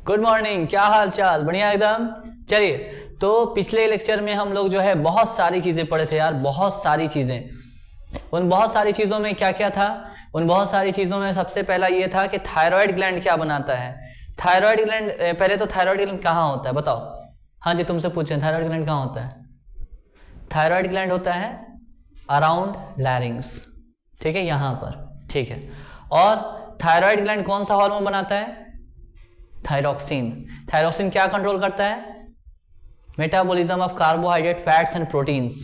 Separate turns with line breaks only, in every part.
Good morning, क्या हाल चाल? बढ़िया एकदम। चलिए, तो पिछले लेक्चर में हम लोग जो है बहुत सारी चीज़ें पढ़े थे यार, बहुत सारी चीज़ें। उन बहुत सारी चीज़ों में क्या क्या था? उन बहुत सारी चीज़ों में सबसे पहला ये था कि थायराइड ग्लैंड क्या बनाता है। थायराइड ग्लैंड, पहले तो थायराइड ग्लैंड कहाँ होता है बताओ? हाँ जी, तुमसे पूछें थायराइड ग्लैंड कहाँ होता है? थायराइड ग्लैंड होता है अराउंड लैरिंग्स, ठीक है, यहाँ पर, ठीक है। और थायराइड ग्लैंड कौन सा हार्मोन बनाता है? थायरोक्सिन। थायरोक्सिन क्या कंट्रोल करता है? Metabolism of carbohydrate, fats and proteins,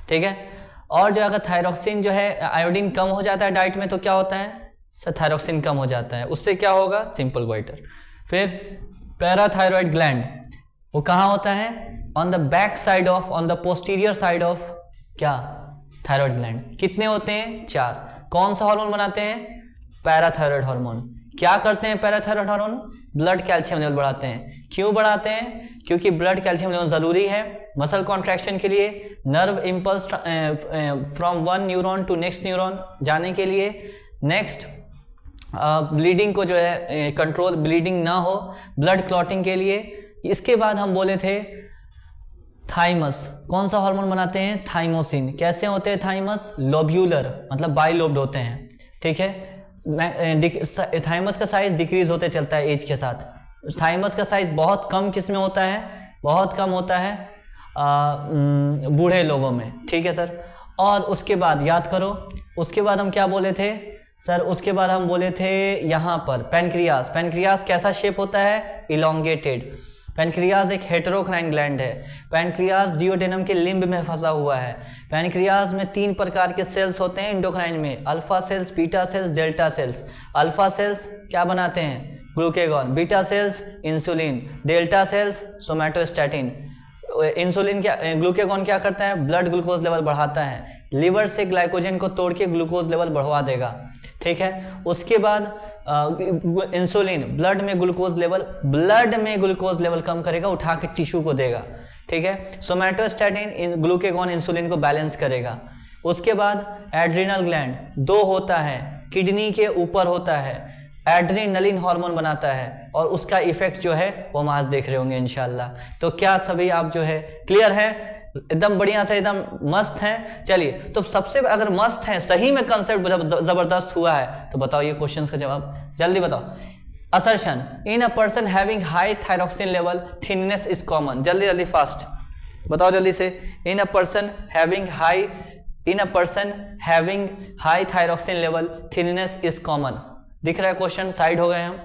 ठीक है। और जो अगर थायरोक्सिन जो है, आयोडीन कम हो जाता है डाइट में तो क्या होता है सर? थायरोक्सिन कम हो जाता है, उससे क्या होगा? Simple goitre. फिर पैराथायरॉयड ग्लैंड, वो कहाँ होता है? On the back side of, on the posterior side of क्या? Thyroid gland. कितने होते हैं? 4। कौन सा हार्मोन बनाते हैं? Parathyroid hormone. क्या करते हैं parathyroid hormone? Blood calcium level बढ़ाते हैं। क्यों बढ़ाते हैं? क्योंकि ब्लड कैल्शियम लेवल जरूरी है मसल कॉन्ट्रैक्शन के लिए, nerve impulse from one neuron to next neuron जाने के लिए, नेक्स्ट ब्लीडिंग को जो है कंट्रोल, ब्लीडिंग ना हो, ब्लड क्लॉटिंग के लिए। इसके बाद हम बोले थे थाइमस। कौन सा हार्मोन बनाते हैं? थाइमोसिन। कैसे होते हैं थाइमस? लोब्यूलर, मतलब बाइलोब्ड होते हैं, ठीक है। थाइमस का साइज डिक्रीज होते चलता है एज के साथ। थाइमस का साइज बहुत कम किस में होता है? बहुत कम होता है बूढ़े लोगों में, ठीक है सर। और उसके बाद याद करो, उसके बाद हम क्या बोले थे सर? उसके बाद हम बोले थे यहाँ पर पैनक्रियास। पैनक्रियास कैसा शेप होता है? इलोंगेटेड। पैनक्रियास एक हेटेरोक्राइन ग्लैंड है। पैनक्रियास डिओडेनम के लिम्ब में फंसा हुआ है। पैनक्रियास में 3 प्रकार के सेल्स होते हैं इंडोक्राइन में, alpha cells, beta cells, delta sales. Alpha cells क्या बनाते हैं? Glucagon. Beta cells insulin. Delta sales somatostatin. Insulin क्या, ग्लूकेगॉन क्या करता है? ब्लड ग्लूकोज लेवल बढ़ाता है, लिवर से ग्लाइकोजन को तोड़ के ग्लूकोज लेवल बढ़वा देगा, ठीक है। उसके बाद इंसुलिन ब्लड में ग्लूकोज लेवल कम करेगा, उठा के टिश्यू को देगा, ठीक है। सोमैटोस्टैटिन ग्लूकेगॉन इंसुलिन को बैलेंस करेगा। उसके बाद एड्रिनल ग्लैंड 2 होता है, किडनी के ऊपर होता है, एड्रेनलिन हार्मोन बनाता है, और उसका इफेक्ट जो है वो हम आज देख रहे होंगे इंशाल्लाह। तो क्या सभी आप जो है क्लियर है? एकदम बढ़िया से, एकदम मस्त हैं। चलिए, तो सबसे अगर मस्त है, सही में कंसेप्ट जबरदस्त हुआ है, तो बताओ ये क्वेश्चंस का जवाब जल्दी बताओ। Assertion, in a person having high thyroxine level thinness is common. जल्दी जल्दी फास्ट बताओ जल्दी से। In a person having high thyroxine level thinness is common. दिख रहा है क्वेश्चन? साइड हो गए हम,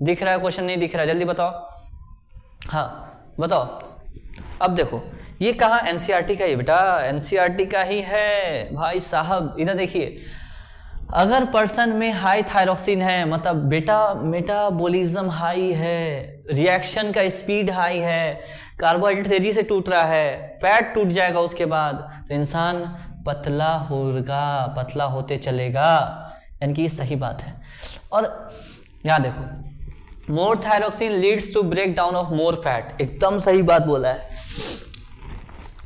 दिख रहा है क्वेश्चन? नहीं दिख रहा है? जल्दी बताओ। हाँ बताओ। अब देखो ये कहाँ? एनसीईआरटी का ही बेटा, एनसीईआरटी का ही है भाई साहब। इधर देखिए, अगर पर्सन में हाई थायरोक्सिन है, मतलब बेटा मेटाबॉलिज्म हाई है, रिएक्शन का स्पीड हाई है, कार्बोहाइड्रेट तेजी से टूट रहा है, फैट टूट जाएगा उसके बाद, तो इंसान पतला होगा, पतला होते चलेगा, यानी कि ये सही बात है। और यहाँ देखो, more thyroxine leads to break down of more fat. एकदम सही बात बोला है।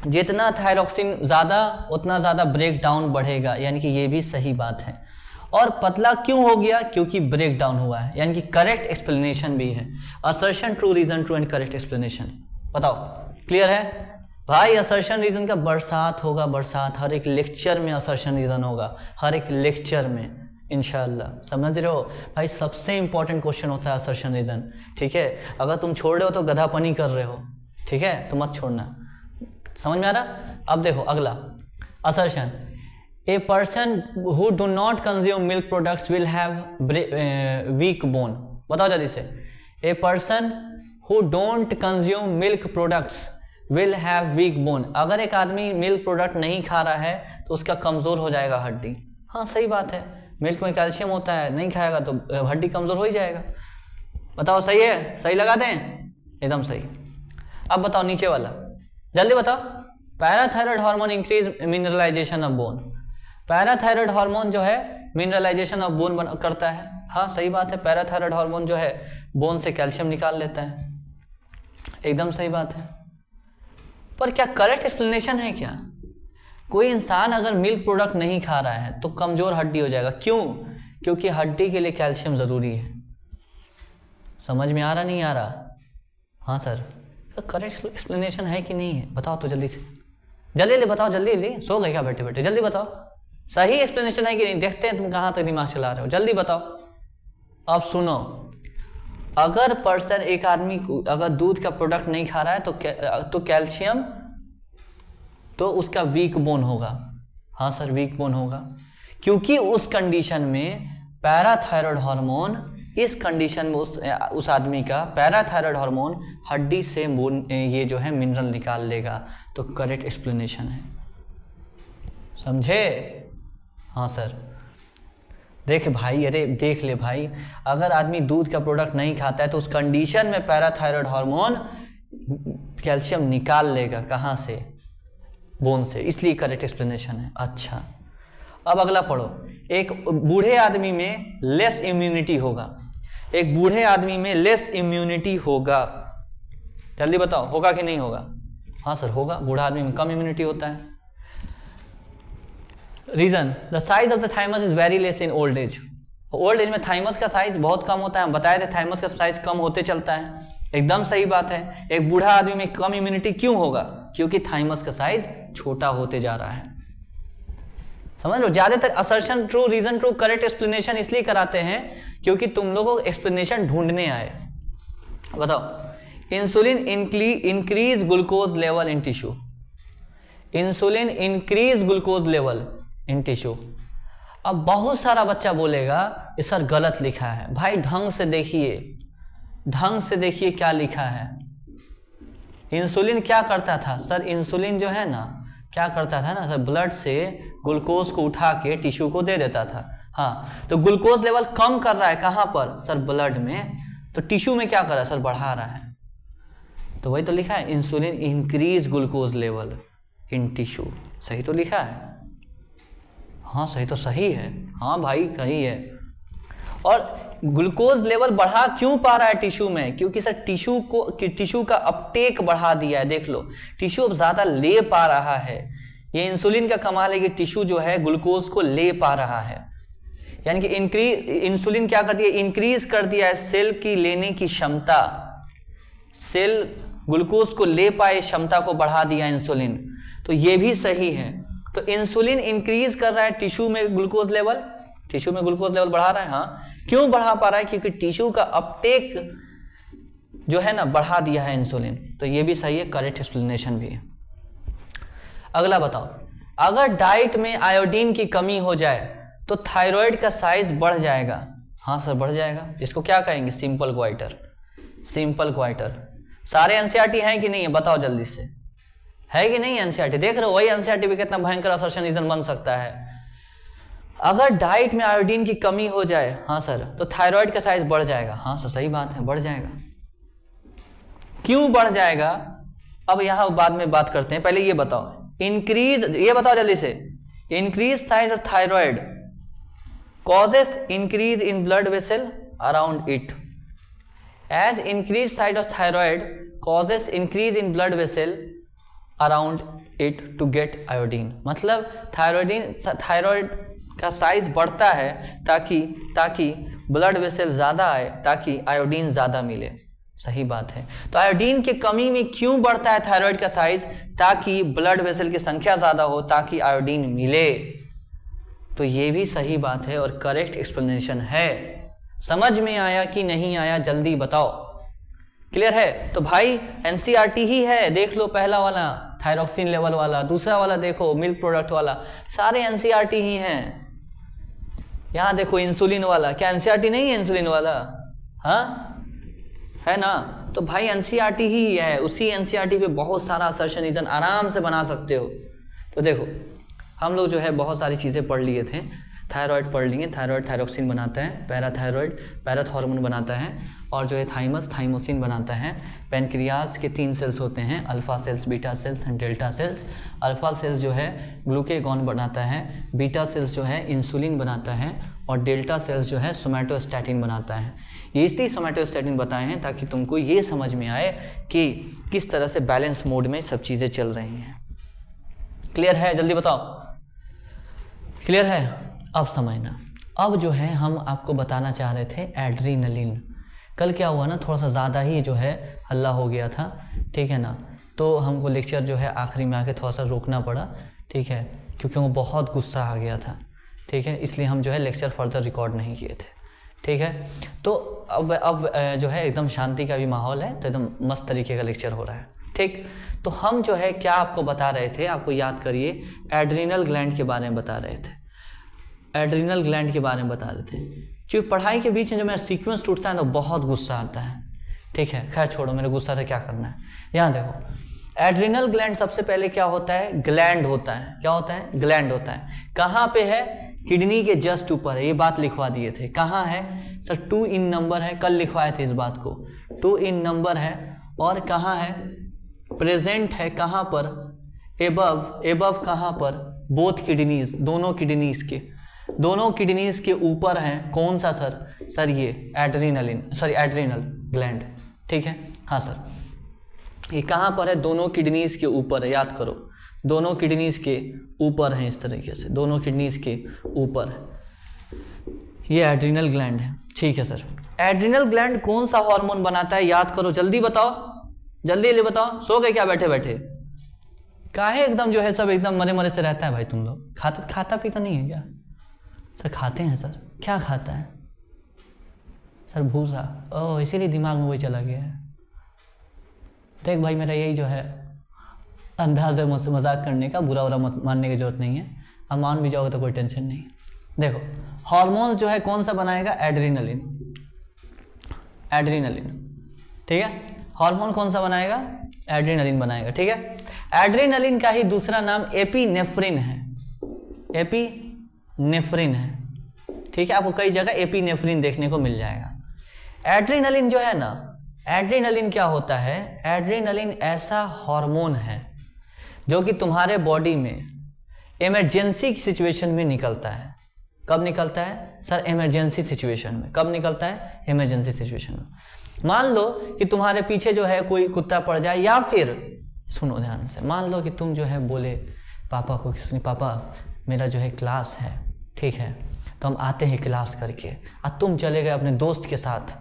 जितना थायरोक्सिन ज़्यादा उतना ज़्यादा ब्रेक डाउन बढ़ेगा, यानी कि ये भी सही बात है। और पतला क्यों हो गया? क्योंकि ब्रेक डाउन हुआ है, यानी कि करेक्ट एक्सप्लेनेशन भी है। Assertion, true reason, true and correct explanation. बताओ, क्लियर है भाई? असर्शन रीजन का बरसात होगा, बरसात। हर एक लेक्चर में असर्शन रीजन होगा, हर एक लेक्चर में इंशाल्लाह। समझ रहे हो भाई? सबसे इंपॉर्टेंट क्वेश्चन होता है असर्शन रीजन, ठीक है। अगर तुम छोड़ रहे हो तो गधापनी कर रहे हो, ठीक है, तो मत छोड़ना। समझ में आ रहा? अब देखो अगला assertion, a person who do not consume milk products will have week bone. बताओ जल्दी से। A person who don't consume milk products will have week bone. अगर एक आदमी मिल्क प्रोडक्ट नहीं खा रहा है तो उसका कमजोर हो जाएगा हड्डी। हाँ सही बात है, मिल्क में कैल्शियम होता है, नहीं खाएगा तो हड्डी कमजोर हो ही जाएगा। बताओ सही है? सही लगा दें? एकदम सही। अब बताओ नीचे वाला, जल्दी बताओ। Parathyroid hormone increase mineralisation of bone. Parathyroid hormone जो है मिनरलाइजेशन ऑफ बोन करता है। हाँ सही बात है, पैराथायरॉयड हार्मोन जो है बोन से कैल्शियम निकाल लेता है, एकदम सही बात है। पर क्या करेक्ट एक्सप्लेनेशन है क्या? कोई इंसान अगर मिल्क प्रोडक्ट नहीं खा रहा है तो कमजोर हड्डी हो जाएगा। क्यों? क्योंकि हड्डी के लिए कैल्शियम जरूरी है। समझ में आ रहा नहीं आ रहा? हाँ सर, करेक्ट एक्सप्लेनेशन है कि नहीं है बताओ तो जल्दी से, जल्दी बताओ, जल्दी सो गए क्या बैठे बैठे? जल्दी बताओ सही एक्सप्लेनेशन है कि नहीं, देखते हैं तुम कहाँ तक दिमाग चला रहे हो, जल्दी बताओ। अब सुनो, अगर पर्सन एक आदमी अगर दूध का प्रोडक्ट नहीं खा रहा है तो कैल्शियम तो उसका वीक बोन होगा। हाँ सर वीक बोन होगा, क्योंकि उस कंडीशन में पैराथायरॉयड हार्मोन, इस कंडीशन में उस आदमी का पैराथायरॉयड हार्मोन हड्डी से ये जो है मिनरल निकाल लेगा। तो करेक्ट एक्सप्लेनेशन है, समझे? हाँ सर। देख भाई, अरे देख ले भाई, अगर आदमी दूध का प्रोडक्ट नहीं खाता है तो उस कंडीशन में पैराथायरॉयड हार्मोन कैल्शियम निकाल लेगा, कहाँ से? बोन से, इसलिए करेक्ट एक्सप्लेनेशन है। अच्छा अब अगला पढ़ो। एक बूढ़े आदमी में लेस इम्यूनिटी होगा, एक बूढ़े आदमी में लेस इम्यूनिटी होगा, जल्दी बताओ होगा कि नहीं होगा? हाँ सर होगा, बूढ़ा आदमी में कम इम्यूनिटी होता है। Reason, the size of the thymus is very less in old age. Old age में थाइमस का साइज बहुत कम होता है, हम बताए थे थाइमस का साइज कम होते चलता है, एकदम सही बात है। एक बूढ़ा आदमी में कम इम्यूनिटी क्यों होगा? क्योंकि थाइमस का साइज छोटा होते जा रहा है। समझ लो, ज्यादातर assertion true, reason true, correct explanation इसलिए कराते हैं क्योंकि तुम लोगों को एक्सप्लेनेशन ढूंढने आए। बताओ, insulin increase glucose level in tissue, insulin increase glucose level in tissue. अब बहुत सारा बच्चा बोलेगा ये सर गलत लिखा है। भाई ढंग से देखिए, ढंग से देखिए क्या लिखा है। इंसुलिन क्या करता था सर? इंसुलिन जो है ना क्या करता था ना सर, ब्लड से ग्लूकोज को उठा के टिश्यू को दे देता था। हाँ, तो ग्लूकोज लेवल कम कर रहा है कहाँ पर सर? ब्लड में। तो टिश्यू में क्या कर रहा है सर? बढ़ा रहा है। तो वही तो लिखा है, insulin increase glucose level in tissue, सही तो लिखा है। हाँ सही तो सही है, हाँ भाई सही है। और ग्लूकोज लेवल बढ़ा क्यों पा रहा है टिश्यू में? क्योंकि सर टिश्यू का अपटेक बढ़ा दिया है। देख लो, टिश्यू अब ज्यादा ले पा रहा है। ये इंसुलिन का कमाल है कि टिश्यू जो है ग्लूकोज को ले पा रहा है, यानी कि इंसुलिन क्या कर दिया? इंक्रीज कर दिया है सेल की लेने की क्षमता, सेल ग्लूकोज को ले पाए क्षमता को बढ़ा दिया इंसुलिन। तो ये भी सही है। तो इंसुलिन इंक्रीज कर रहा है टिश्यू में ग्लूकोज लेवल, टिश्यू में ग्लूकोज लेवल बढ़ा रहा है। हाँ, क्यों बढ़ा पा रहा है? क्योंकि टिश्यू का अपटेक जो है ना बढ़ा दिया है इंसुलिन। तो ये भी सही है, करेक्ट एक्सप्लेनेशन भी है। अगला बताओ, अगर डाइट में आयोडीन की कमी हो जाए तो थायराइड का साइज बढ़ जाएगा। हाँ सर बढ़ जाएगा, इसको क्या कहेंगे? Simple quieter, simple quieter. सारे एनसीईआरटी हैं कि नहीं है बताओ जल्दी से, है कि नहीं एनसीईआरटी? देख रहे हो, वही एनसीईआरटी भी कितना भयंकर असर्शन रीजन बन सकता है। अगर डाइट में आयोडीन की कमी हो जाए, हाँ सर, तो थायराइड का साइज बढ़ जाएगा। हाँ सर सही बात है, बढ़ जाएगा। क्यों बढ़ जाएगा? अब यहां बाद में बात करते हैं, पहले ये बताओ, इंक्रीज, ये बताओ जल्दी से, increase size of thyroid causes increase in blood vessel around it, as increase size of thyroid causes increase in blood vessel around it to get iodine. मतलब थायराइड का साइज बढ़ता है ताकि ब्लड वेसल ज्यादा आए, ताकि आयोडीन ज्यादा मिले। सही बात है। तो आयोडीन की कमी में क्यों बढ़ता है थायराइड का साइज? ताकि ब्लड वेसल की संख्या ज्यादा हो, ताकि आयोडीन मिले। तो ये भी सही बात है और करेक्ट एक्सप्लेनेशन है। समझ में आया कि नहीं आया जल्दी बताओ। क्लियर है? तो भाई एनसीईआरटी ही है, देख लो, पहला वाला थायरॉक्सिन लेवल वाला, दूसरा वाला देखो मिल्क प्रोडक्ट वाला, सारे एनसीईआरटी ही हैं। यहां देखो इंसुलिन वाला, क्या एनसीईआरटी नहीं है इंसुलिन वाला? हाँ है ना? तो भाई एनसीईआरटी ही है, उसी एनसीईआरटी पे बहुत सारा असर्शन रीजन आराम से बना सकते हो। तो देखो हम लोग जो है बहुत सारी चीज़ें पढ़ लिए थे। थायराइड पढ़ लिए, थायराइड थायरोक्सिन बनाता है, पैराथायराइड पैराथॉर्मोन बनाता है, और जो है थाइमस थाइमोसिन बनाता है। पेनक्रियाज के 3 सेल्स होते हैं, alpha cells, beta cells and delta sales. Alpha cells जो है ग्लूकेगॉन बनाता है, बीटा सेल्स जो है इंसुलिन बनाता है, और डेल्टा सेल्स जो है सोमैटोस्टैटिन बनाता है। ये इसलिए सोमैटोस्टैटिन बताए हैं ताकि तुमको ये समझ में आए कि किस तरह से बैलेंस मोड में सब चीज़ें चल रही हैं। क्लियर है? जल्दी बताओ, क्लियर है? अब समझना। अब जो है हम आपको बताना चाह रहे थे एड्रीनलिन। कल क्या हुआ ना, थोड़ा सा ज़्यादा ही जो है हल्ला हो गया था, ठीक है ना, तो हमको लेक्चर जो है आखिरी में आके थोड़ा सा रोकना पड़ा, ठीक है, क्योंकि वो बहुत गुस्सा आ गया था, ठीक है, इसलिए हम जो है लेक्चर फर्दर रिकॉर्ड नहीं किए थे, ठीक है। तो अब जो है एकदम शांति का भी माहौल है, तो एकदम मस्त तरीके का लेक्चर हो रहा है, ठीक। तो हम जो है क्या आपको बता रहे थे, आपको याद करिए, एड्रिनल ग्लैंड के बारे में बता रहे थे, एड्रिनल ग्लैंड के बारे में बता रहे थे। क्योंकि पढ़ाई के बीच में जब मेरा सीक्वेंस टूटता है तो बहुत गुस्सा आता है, ठीक है, खैर छोड़ो, मेरे गुस्सा से क्या करना है। यहाँ देखो, एड्रिनल ग्लैंड सबसे पहले क्या होता है, ग्लैंड होता है, क्या होता है, ग्लैंड होता है। कहाँ पे है, किडनी के जस्ट ऊपर है, ये बात लिखवा दिए थे। कहाँ है सर, 2 इन नंबर है, कल लिखवाए थे इस बात को, 2 इन नंबर है, और कहाँ है, प्रेजेंट है, कहाँ पर, एबव, एबव कहाँ पर, बोथ किडनीज, दोनों किडनीज के, दोनों किडनीज के ऊपर हैं, कौन सा सर, सर ये एड्रिनलिन, सॉरी एड्रिनल ग्लैंड, ठीक है, हाँ सर, ये कहाँ पर है, दोनों किडनीज के ऊपर है, याद करो, दोनों किडनीज के ऊपर है, इस तरीके से दोनों किडनीज के ऊपर है, ये एड्रिनल ग्लैंड है, ठीक है सर। एड्रिनल ग्लैंड कौन सा हार्मोन बनाता है, याद करो, जल्दी बताओ, जल्दी बताओ, सो गए क्या बैठे बैठे, काहे एकदम जो है सब एकदम मरे मरे से रहता है भाई तुम लोग, खाता पीता नहीं है क्या सर, खाते हैं सर, क्या खाता है सर, भूसा, ओह इसीलिए दिमाग में वही चला गया है। देख भाई, मेरा यही जो है अंदाज है मुझसे मजाक करने का, बुरा बुरा मत मानने की जरूरत नहीं है, अब मान भी जाओगे तो कोई टेंशन नहीं। देखो हार्मोन्स जो है कौन सा बनाएगा, एड्रिनलिन, एड्रिनलिन, ठीक है, हार्मोन कौन सा बनाएगा, एड्रिनलिन बनाएगा, ठीक है। एड्रिनलिन का ही दूसरा नाम एपिनेफ्रिन है, एपिनेफ्रिन है, ठीक है, आपको कई जगह एपिनेफ्रिन देखने को मिल जाएगा। एड्रिनलिन जो है ना, एड्रिनलिन क्या होता है, एड्रिनलिन ऐसा हार्मोन है जो कि तुम्हारे बॉडी में इमरजेंसी सिचुएशन में निकलता है। कब निकलता है सर, इमरजेंसी सिचुएशन में। कब निकलता है, इमरजेंसी सिचुएशन में। मान लो कि तुम्हारे पीछे जो है कोई कुत्ता पड़ जाए, या फिर सुनो ध्यान से, मान लो कि तुम जो है बोले पापा को, सुनिए पापा मेरा जो है क्लास है, ठीक है, तो हम आते हैं क्लास करके, और तुम चले गए अपने दोस्त के साथ,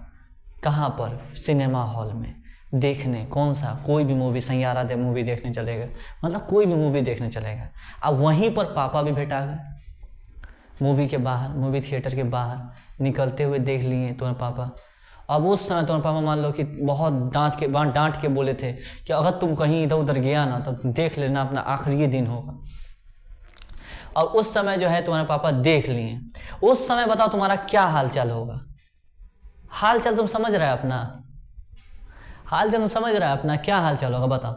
कहाँ पर, सिनेमा हॉल में देखने, कौन सा, कोई भी मूवी, सैयारा दे मूवी देखने चले गए, मतलब कोई भी मूवी देखने चले गए। अब वहीं पर पापा भी भेटा गए, मूवी के बाहर, मूवी थिएटर के बाहर निकलते हुए देख लिए तुम्हारे पापा। अब उस समय तुम्हारे पापा मान लो कि बहुत डांट के बोले थे कि अगर तुम कहीं इधर उधर गया ना तो देख लेना, अपना आखिरी दिन होगा। और उस समय जो है तुम्हारे पापा देख लिए, उस समय बताओ तुम्हारा क्या हाल चाल होगा, हाल चाल तुम समझ रहे हो अपना, हाल चाल तुम समझ रहे हो अपना, क्या हाल चाल होगा बताओ।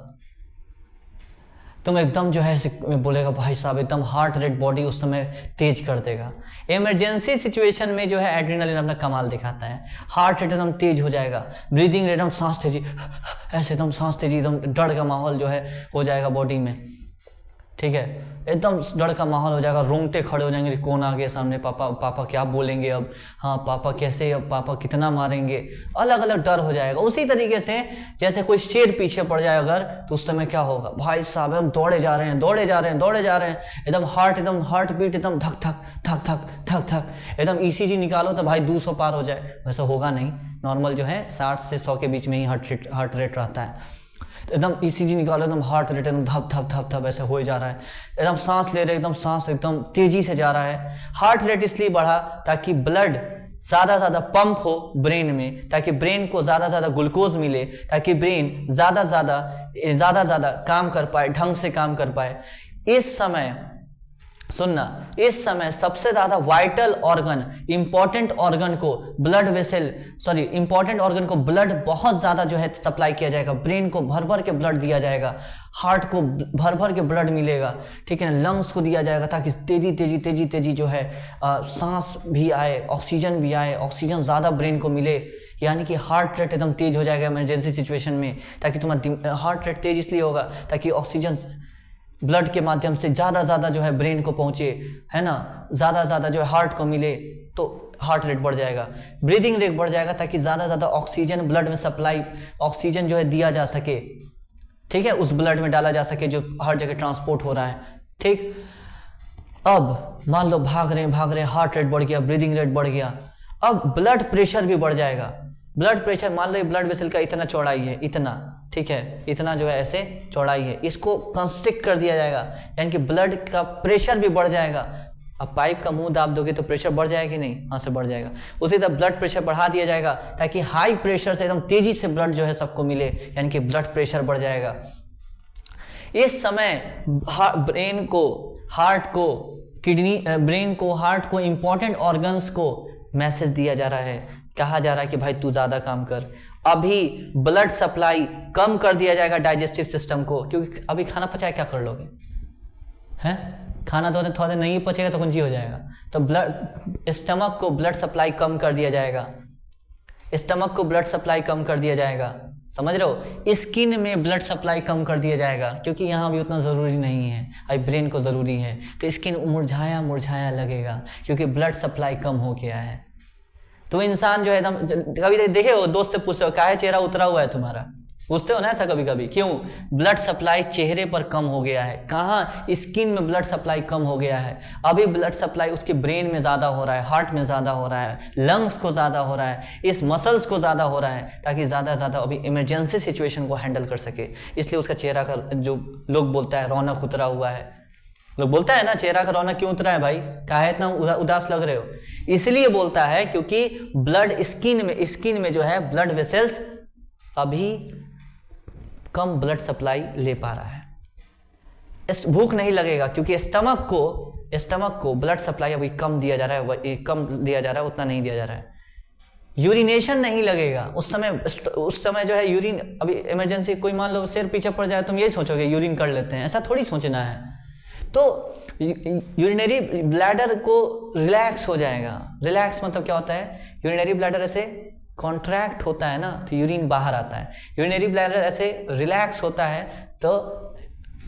तुम एकदम जो है बोलेगा भाई साहब, एकदम हार्ट रेट बॉडी उस समय तेज कर देगा। इमरजेंसी सिचुएशन में जो है एड्रिनलिन अपना कमाल दिखाता है, हार्ट रेट एकदम तेज हो जाएगा, ब्रीदिंग रेट एकदम सांस तेजी, ऐसे एकदम सांस तेजी, एकदम डर का माहौल जो है हो जाएगा बॉडी में, ठीक है, एकदम डर का माहौल हो जाएगा, रोंगटे खड़े हो जाएंगे, कौन आ गया सामने, पापा, पापा क्या बोलेंगे अब, हाँ पापा कैसे, अब पापा कितना मारेंगे, अलग अलग डर हो जाएगा। उसी तरीके से जैसे कोई शेर पीछे पड़ जाए अगर, तो उस समय क्या होगा, भाई साहब हम दौड़े जा रहे हैं, दौड़े जा रहे हैं, दौड़े जा रहे हैं, एकदम हार्ट बीट एकदम धक धक धक धक धक धक, एकदम ECG निकालो तो भाई 200 पार हो जाए, वैसा होगा नहीं, नॉर्मल जो है 60 से 100 के बीच में ही हार्ट रेट रहता है। तो एकदम ECG निकालो, एकदम हार्ट रेट एकदम धप धप धप धप ऐसे हो जा रहा है, एकदम सांस ले रहे, एकदम सांस एकदम तेजी से जा रहा है। हार्ट रेट इसलिए बढ़ा ताकि ब्लड ज़्यादा पंप हो ब्रेन में, ताकि ब्रेन को ज़्यादा ग्लूकोज मिले, ताकि ब्रेन ज़्यादा काम कर पाए, ढंग से काम कर पाए। इस समय सुनना, इस समय सबसे ज़्यादा वाइटल ऑर्गन, इंपॉर्टेंट ऑर्गन को ब्लड वेसल, इंपॉर्टेंट ऑर्गन को ब्लड बहुत ज़्यादा जो है सप्लाई किया जाएगा, ब्रेन को भर भर के ब्लड दिया जाएगा, हार्ट को भर भर के ब्लड मिलेगा, ठीक है ना, लंग्स को दिया जाएगा ताकि तेजी जो है सांस भी आए, ऑक्सीजन भी आए, ऑक्सीजन ज़्यादा ब्रेन को मिले, यानी कि हार्ट रेट एकदम तेज हो जाएगा इमरजेंसी सिचुएशन में। ताकि तुम्हारा हार्ट रेट तेज इसलिए होगा ताकि ऑक्सीजन ब्लड के माध्यम से ज़्यादा जो है ब्रेन को पहुँचे, है ना, ज़्यादा जो है हार्ट को मिले, तो हार्ट रेट बढ़ जाएगा। ब्रीदिंग रेट बढ़ जाएगा ताकि ज़्यादा ऑक्सीजन ब्लड में सप्लाई, ऑक्सीजन जो है दिया जा सके, ठीक है, उस ब्लड में डाला जा सके जो हर जगह ट्रांसपोर्ट हो रहा है, ठीक। अब मान लो भाग रहे, हार्ट रेट बढ़ गया, ब्रीदिंग रेट बढ़ गया, अब ब्लड प्रेशर भी बढ़ जाएगा। ब्लड प्रेशर, मान लो ये ब्लड वेसल का इतना चौड़ाई है, इतना, ठीक है, इतना जो है ऐसे चौड़ाई है, इसको कंस्ट्रिक्ट कर दिया जाएगा, यानी कि ब्लड का प्रेशर भी बढ़ जाएगा। अब पाइप का मुंह दाब दोगे तो प्रेशर बढ़ जाएगा कि नहीं? हाँ से बढ़ जाएगा। उसी तरह ब्लड प्रेशर बढ़ा दिया जाएगा ताकि हाई प्रेशर से एकदम तेजी से ब्लड जो है सबको मिले, यानी कि ब्लड प्रेशर बढ़ जाएगा। इस समय ब्रेन को, हार्ट को, किडनी, ब्रेन को, हार्ट को, इंपॉर्टेंट ऑर्गन्स को मैसेज दिया जा रहा है, कहा जा रहा है कि भाई तू ज्यादा काम कर। अभी ब्लड सप्लाई कम कर दिया जाएगा डाइजेस्टिव सिस्टम को, क्योंकि अभी खाना पचाए क्या कर लोगे हैं? खाना तो थोड़ा नहीं पचेगा तो कुंजी हो जाएगा। तो ब्लड, स्टमक को ब्लड सप्लाई कम कर दिया जाएगा, स्टमक को ब्लड सप्लाई कम कर दिया जाएगा, समझ रहे हो? स्किन में ब्लड सप्लाई कम कर दिया जाएगा, क्योंकि यहाँ भी उतना ज़रूरी नहीं है, अभी ब्रेन को ज़रूरी है, तो स्किन मुरझाया मुरझाया लगेगा क्योंकि ब्लड सप्लाई कम हो गया है। तो इंसान जो है एकदम, कभी देखे हो दोस्त से पूछते हो काहे चेहरा उतरा हुआ है तुम्हारा, पूछते हो ना ऐसा कभी कभी, क्यों? ब्लड सप्लाई चेहरे पर कम हो गया है। कहाँ? स्किन में ब्लड सप्लाई कम हो गया है। अभी ब्लड सप्लाई उसके ब्रेन में ज़्यादा हो रहा है, हार्ट में ज़्यादा हो रहा है, लंग्स को ज़्यादा हो रहा है, इस मसल्स को ज़्यादा हो रहा है, ताकि ज़्यादा ज़्यादा अभी इमरजेंसी सिचुएशन को हैंडल कर सके। इसलिए उसका चेहरा का जो लोग बोलता है रौनक उतरा हुआ है, लोग बोलता है ना चेहरा का रौनक क्यों उतरा है भाई, काहे इतना उदास लग रहे हो? इसलिए बोलता है क्योंकि ब्लड स्किन में जो है ब्लड वेसल्स अभी कम ब्लड सप्लाई ले पा रहा है। भूख नहीं लगेगा क्योंकि स्टमक को ब्लड सप्लाई अभी कम दिया जा रहा है, उतना नहीं दिया जा रहा है। यूरिनेशन नहीं लगेगा उस समय जो है यूरिन, अभी इमरजेंसी कोई मान लो सिर पीछे पड़ जाए, तुम यही सोचोगे यूरिन कर लेते हैं, ऐसा थोड़ी सोचना है। तो यूरिनरी ब्लैडर को रिलैक्स हो जाएगा। रिलैक्स मतलब क्या होता है? यूरिनरी ब्लैडर ऐसे कॉन्ट्रैक्ट होता है ना तो यूरिन बाहर आता है, यूरिनरी ब्लैडर ऐसे रिलैक्स होता है तो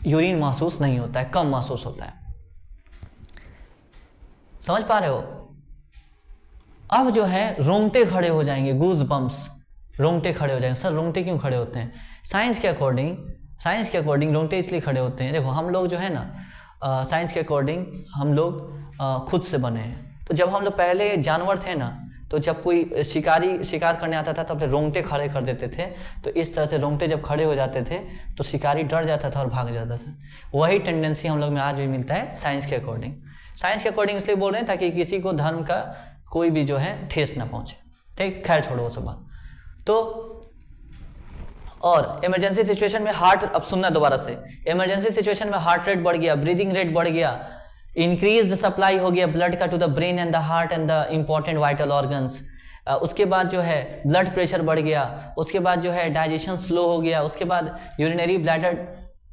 यूरिन महसूस नहीं होता है, कम महसूस होता है। समझ पा रहे हो? अब जो है रोंगटे खड़े हो जाएंगे, गूज बम्प्स, रोंगटे खड़े हो जाएंगे। सर रोंगटे क्यों खड़े होते हैं? साइंस के अकॉर्डिंग रोंगटे इसलिए खड़े होते हैं, देखो हम लोग जो है ना साइंस के अकॉर्डिंग हम लोग खुद से बने हैं। तो जब हम लोग पहले जानवर थे ना, तो जब कोई शिकार करने आता था तो अपने रोंगटे खड़े कर देते थे, तो इस तरह से रोंगटे जब खड़े हो जाते थे तो शिकारी डर जाता था और भाग जाता था। वही टेंडेंसी हम लोग में आज भी मिलता है साइंस के अकॉर्डिंग इसलिए बोल रहे हैं ताकि किसी को धर्म का कोई भी जो है ठेस ना पहुंचे। ठीक, खैर छोड़ो वो सब बात। तो और इमरजेंसी सिचुएशन में हार्ट, अब सुनना दोबारा से, इमरजेंसी सिचुएशन में हार्ट रेट बढ़ गया, ब्रीदिंग रेट बढ़ गया, इंक्रीज सप्लाई हो गया ब्लड का to the brain and the heart and the important vital organs. उसके बाद जो है ब्लड प्रेशर बढ़ गया, उसके बाद जो है डाइजेशन स्लो हो गया, उसके बाद यूरिनरी ब्लैडर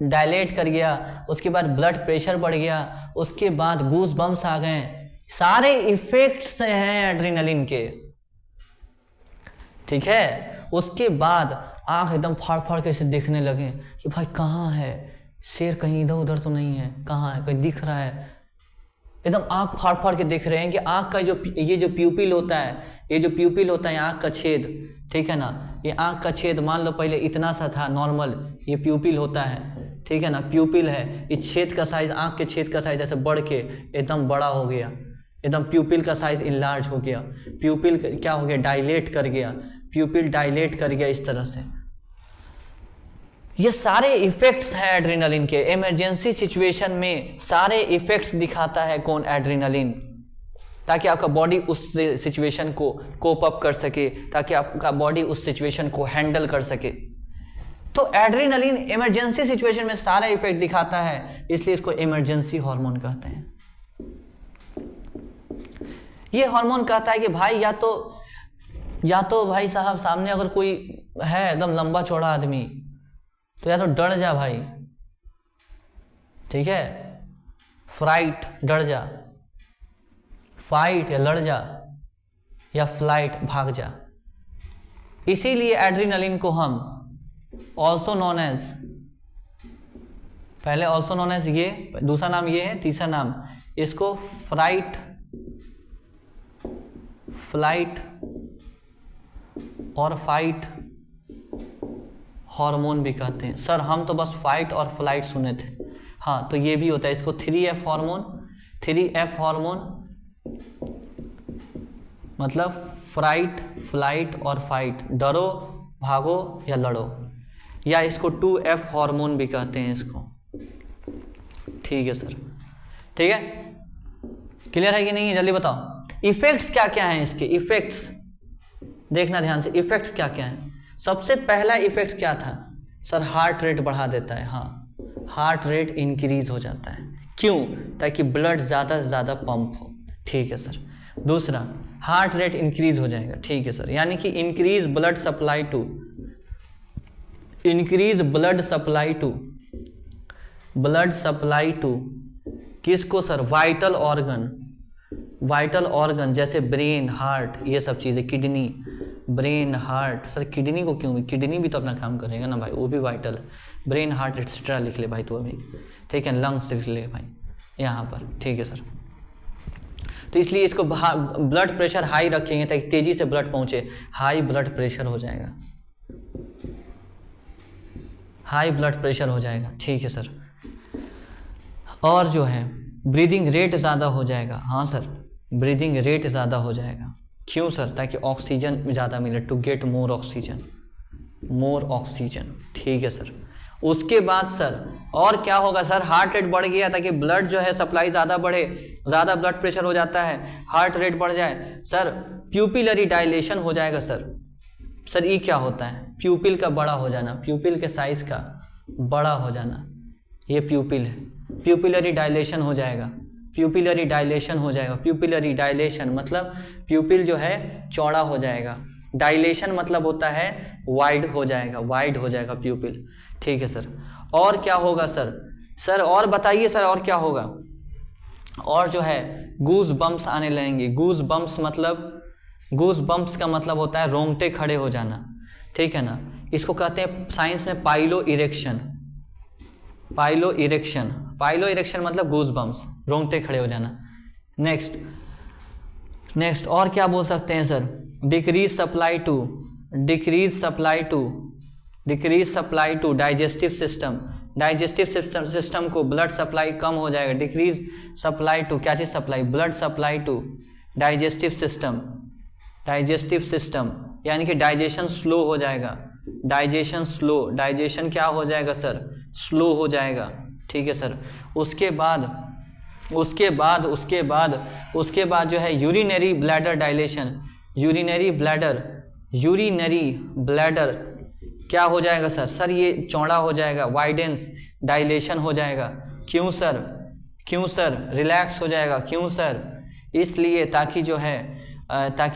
डायलेट कर गया, उसके बाद ब्लड प्रेशर बढ़ गया, उसके बाद गूज बम्स आ गए। सारे इफेक्ट्स हैं एड्रेनलिन के, ठीक है। उसके बाद आंख एकदम फाड़ फाड़ के इसे देखने लगे कि भाई कहाँ है शेर, कहीं इधर उधर तो नहीं है, कहाँ है, कहीं दिख रहा है। एकदम आंख फाड़ फाड़ के देख रहे हैं कि आंख का ये जो प्यूपिल होता है, आंख का छेद, ठीक है ना, ये आंख का छेद मान लो पहले इतना सा था नॉर्मल, ये प्यूपिल होता है, ठीक है ना, प्यूपिल है। इस छेद का साइज, आंख के छेद का साइज ऐसे बढ़ के एकदम बड़ा हो गया, एकदम प्यूपिल का साइज इनलार्ज हो गया, प्यूपिल क्या हो गया, डायलेट कर गया, प्यूपिल डायलेट कर गया इस तरह से। ये सारे इफेक्ट्स हैं एड्रेनलिन के। इमरजेंसी सिचुएशन में सारे इफेक्ट्स दिखाता है कौन? एड्रेनलिन, ताकि आपका बॉडी उस सिचुएशन को कोप अप कर सके, ताकि आपका बॉडी उस सिचुएशन को हैंडल कर सके। तो एड्रेनलिन इमरजेंसी सिचुएशन में सारा इफेक्ट दिखाता है, इसलिए इसको इमरजेंसी हार्मोन कहते हैं। ये हार्मोन कहता है कि भाई या तो भाई साहब सामने अगर कोई है एकदम लंबा चौड़ा आदमी, तो या तो डर जा भाई, ठीक है, फ्राइट डर जा, फाइट या लड़ जा, या फ्लाइट भाग जा। इसीलिए एड्रेनलिन को हम ऑल्सो नॉन एज, पहले ऑल्सो नॉन एज ये, दूसरा नाम ये है, तीसरा नाम इसको फ्राइट, फ्लाइट और फाइट हार्मोन भी कहते हैं। सर हम तो बस फाइट और फ्लाइट सुने थे। हाँ, तो ये भी होता है, इसको 3F हार्मोन, 3F हार्मोन मतलब फ्राइट, फ्लाइट और फाइट, डरो, भागो या लड़ो, या इसको 2F हार्मोन भी कहते हैं इसको। ठीक है सर, ठीक है, क्लियर है कि नहीं है, जल्दी बताओ। इफेक्ट्स क्या क्या हैं इसके, इफेक्ट्स देखना ध्यान से, इफेक्ट्स क्या क्या हैं। सबसे पहला इफेक्ट क्या था सर, हार्ट रेट बढ़ा देता है। हाँ, हार्ट रेट इंक्रीज हो जाता है, क्यों, ताकि ब्लड ज़्यादा से ज़्यादा पंप हो। ठीक है सर। दूसरा, हार्ट रेट इंक्रीज हो जाएगा। ठीक है सर, यानी कि increase blood supply to, increase blood supply to, blood supply to किसको sir, vital organ, vital organ जैसे ब्रेन, हार्ट, ये सब चीज़ें, kidney, brain, heart. Sir kidney को क्यों, किडनी भी तो अपना काम करेगा ना भाई, वो भी वाइटल है। ब्रेन, हार्ट एक्सेट्रा लिख ले भाई तू अभी, ठीक है, लंग्स लिख ले भाई यहाँ पर। ठीक है सर, तो इसलिए इसको ब्लड प्रेशर हाई रखेंगे ताकि तेजी से ब्लड पहुंचे, हाई ब्लड प्रेशर हो जाएगा, हाई ब्लड प्रेशर हो जाएगा। ठीक है सर। और जो है ब्रीदिंग रेट ज़्यादा हो जाएगा। हाँ सर, ब्रीदिंग रेट ज़्यादा हो जाएगा, क्यों सर, ताकि ऑक्सीजन ज़्यादा मिले, to get more oxygen, more oxygen. ठीक है सर। उसके बाद सर और क्या होगा सर, हार्ट रेट बढ़ गया ताकि ब्लड जो है सप्लाई ज़्यादा बढ़े, ज़्यादा ब्लड प्रेशर हो जाता है, हार्ट रेट बढ़ जाए सर, प्यूपिलरी डायलेशन हो जाएगा सर। सर ये क्या होता है, प्यूपिल का बड़ा हो जाना, प्यूपिल के साइज़ का बड़ा हो जाना, ये प्यूपिल है, प्यूपिलरी डायलेशन हो जाएगा, प्यूपिलरी डायलेशन हो जाएगा। प्यूपिलरी डायलेशन मतलब प्यूपिल जो है चौड़ा हो जाएगा, डायलेशन मतलब होता है वाइड हो जाएगा, वाइड हो जाएगा प्यूपिल। ठीक है सर। और क्या होगा सर, सर और बताइए सर और क्या होगा। और जो है गूज बम्प्स आने लगेंगे। गूज बम्प्स मतलब, गूज बम्प्स का मतलब होता है रोंगटे खड़े हो जाना। ठीक है ना, इसको कहते हैं साइंस में pilo erection, pilo erection, pilo erection मतलब गूज बम्प्स, रोंगटे खड़े हो जाना। नेक्स्ट और क्या बोल सकते हैं sir, decrease supply to, decrease supply to, decrease supply to digestive system, digestive system को ब्लड सप्लाई कम हो जाएगा। डिक्रीज सप्लाई टू क्या चीज़ supply, blood supply to digestive system, digestive system यानी कि डाइजेशन स्लो हो जाएगा, डाइजेशन स्लो, डाइजेशन क्या हो जाएगा सर, स्लो हो जाएगा। ठीक है सर। उसके बाद जो है urinary bladder dilation, urinary bladder क्या हो जाएगा सर, सर ये चौड़ा हो जाएगा, वाइडेंस, डायलेशन हो जाएगा। क्यों सर, क्यों सर, रिलैक्स हो जाएगा, क्यों सर, इसलिए ताकि